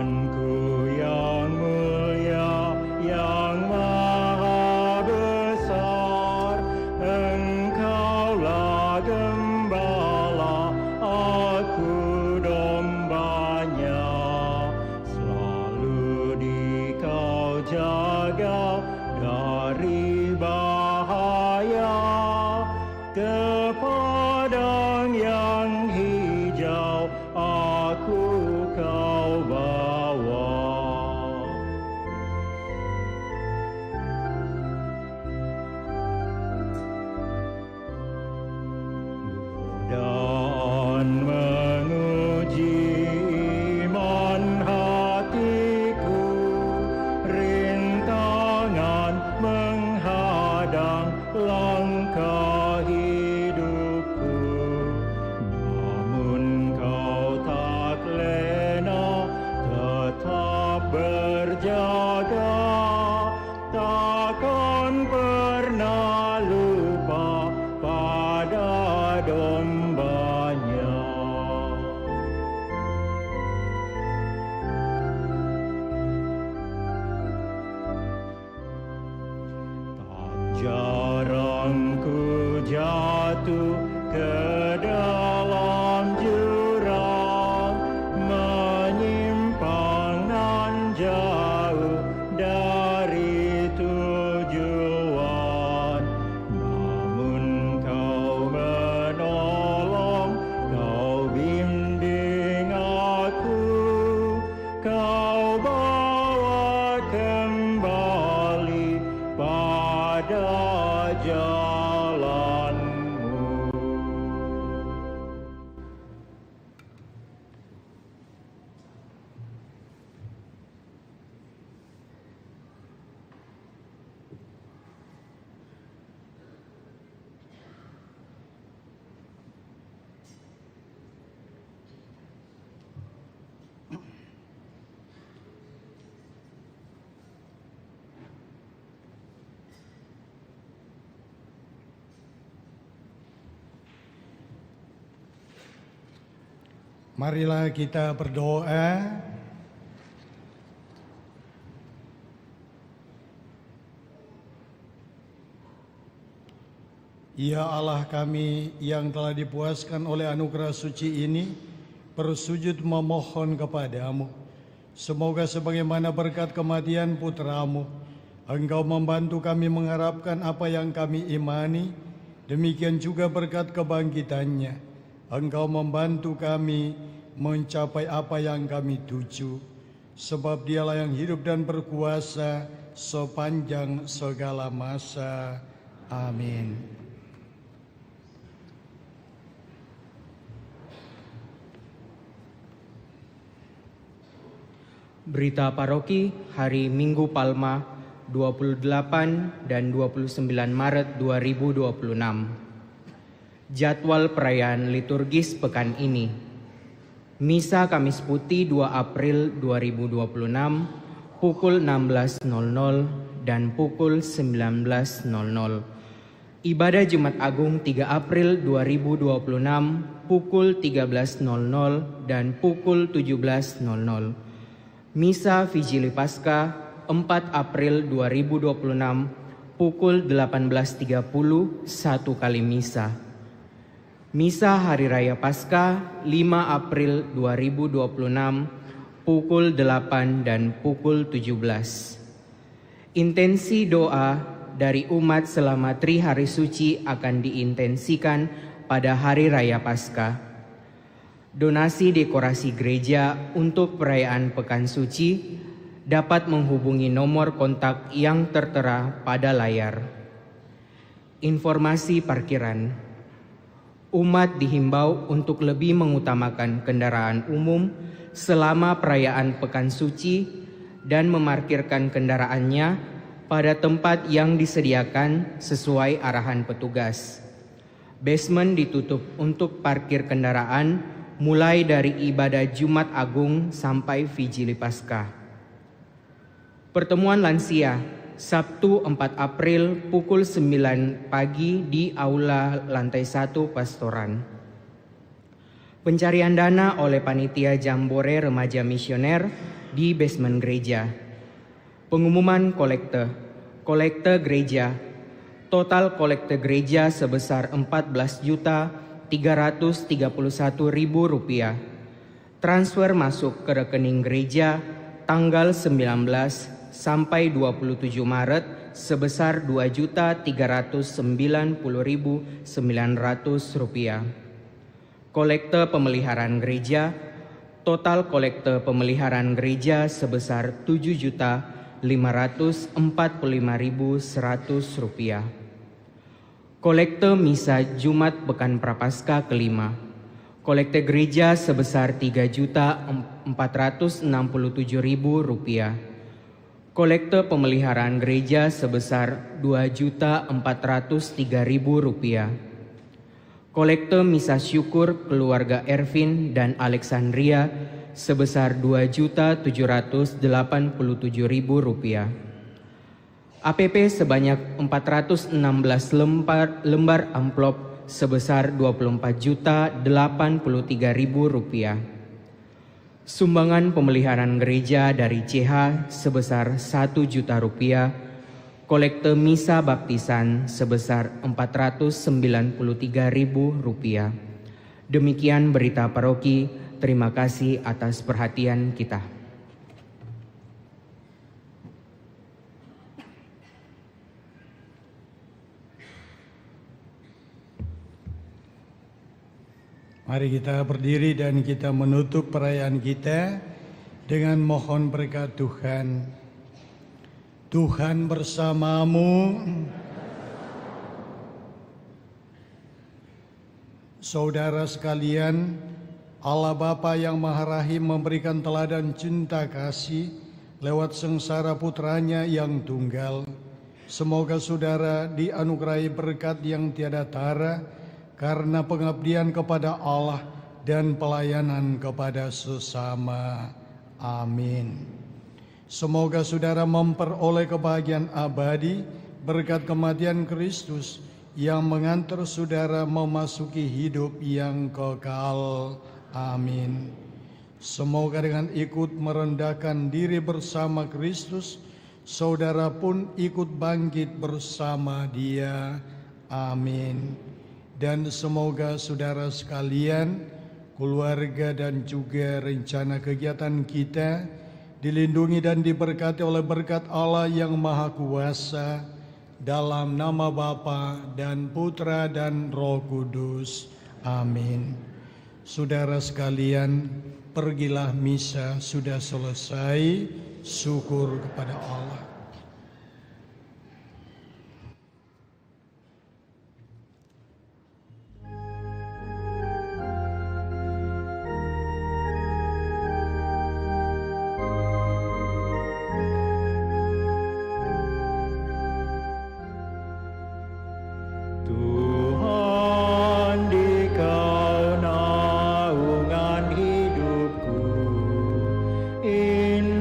Tuhanku yang mulia, yang maha besar, Engkaulah gembala, aku dombanya. Selalu Dikau jaga dari bahaya, ke padang yang hijau aku Kau bawa. Godaan menguji iman hatiku, rintangan menghadang langkah hidupku. Namun Kau tak lena, tetap berjaga, takkan pernah lupa pada dombanya. Tak jarang ku jatuh ke dalam jurang, menyimpang nan jauh dari tujuan. Namun Kau menolong, Kau bimbing aku, Kau bawa kembali pada jalan-Mu. Marilah kita berdoa. Ya Allah kami yang telah dipuaskan oleh anugerah suci ini, bersujud memohon kepadamu. Semoga sebagaimana berkat kematian putra-Mu, Engkau membantu kami mengharapkan apa yang kami imani, demikian juga berkat kebangkitannya. Engkau membantu kami mencapai apa yang kami tuju, sebab Dialah yang hidup dan berkuasa sepanjang segala masa. Amin. Berita Paroki hari Minggu Palma 28 dan 29 Maret 2026. Jadwal perayaan liturgis pekan ini. Misa Kamis Putih 2 April 2026 pukul 16.00 dan pukul 19.00. Ibadah Jumat Agung 3 April 2026 pukul 13.00 dan pukul 17.00. Misa Vigili Paskah 4 April 2026 pukul 18.30 1 kali misa. Misa Hari Raya Paskah 5 April 2026 pukul 8 dan pukul 17. Intensi doa dari umat selama Trihari Suci akan diintensikan pada Hari Raya Paskah. Donasi dekorasi gereja untuk perayaan Pekan Suci dapat menghubungi nomor kontak yang tertera pada layar. Informasi parkiran. Umat dihimbau untuk lebih mengutamakan kendaraan umum selama perayaan Pekan Suci dan memarkirkan kendaraannya pada tempat yang disediakan sesuai arahan petugas. Basement ditutup untuk parkir kendaraan mulai dari ibadah Jumat Agung sampai Vigili Paskah. Pertemuan lansia Sabtu 4 April pukul 9 pagi di Aula lantai 1 Pastoran. Pencarian dana oleh Panitia Jambore Remaja Misioner di basement gereja. Pengumuman kolekte. Kolekte gereja. Total kolekte gereja sebesar Rp14.331.000. Transfer masuk ke rekening gereja tanggal 19 sampai 27 Maret sebesar Rp2.390.900. Kolekte pemeliharaan gereja. Total kolekte pemeliharaan gereja sebesar Rp7.545.100. Kolekte misa Jumat Pekan Prapaskah kelima. Kolekte gereja sebesar Rp3.467.000. Kolekte pemeliharaan gereja sebesar Rp2.403.000. Kolekte misa syukur keluarga Ervin dan Alexandria sebesar Rp2.787.000. APP sebanyak 416 lembar amplop sebesar Rp24.083.000. Sumbangan pemeliharaan gereja dari CH sebesar Rp1 juta. Kolekte misa baptisan sebesar Rp493.000. Demikian berita paroki. Terima kasih atas perhatian kita. Mari kita berdiri dan kita menutup perayaan kita dengan mohon berkat Tuhan. Tuhan bersamamu. Saudara sekalian, Allah Bapa yang Maha Rahim memberikan teladan cinta kasih lewat sengsara putranya yang tunggal. Semoga saudara dianugerahi berkat yang tiada tara karena pengabdian kepada Allah dan pelayanan kepada sesama. Amin. Semoga saudara memperoleh kebahagiaan abadi berkat kematian Kristus yang mengantar saudara memasuki hidup yang kekal. Amin. Semoga dengan ikut merendahkan diri bersama Kristus, saudara pun ikut bangkit bersama Dia. Amin. Dan semoga saudara sekalian, keluarga dan juga rencana kegiatan kita dilindungi dan diberkati oleh berkat Allah yang Maha Kuasa, dalam nama Bapa dan Putra dan Roh Kudus. Amin. Saudara sekalian, pergilah misa sudah selesai. Syukur kepada Allah.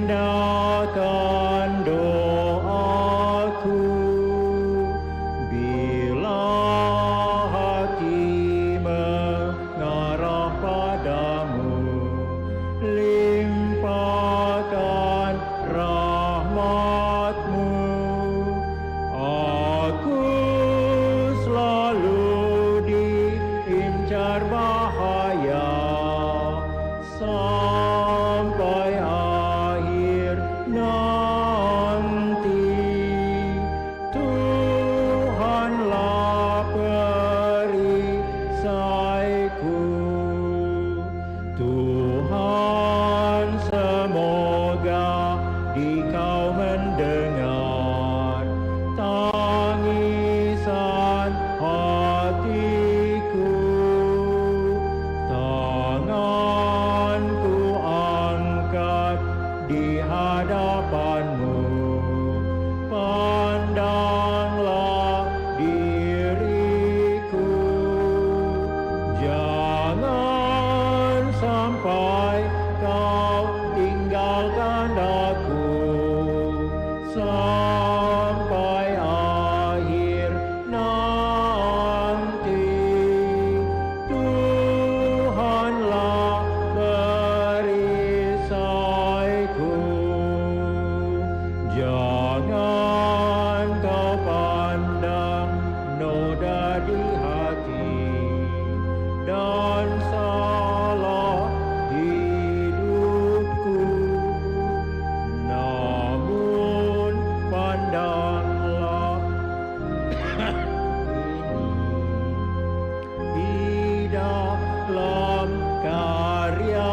Indahkan doa karya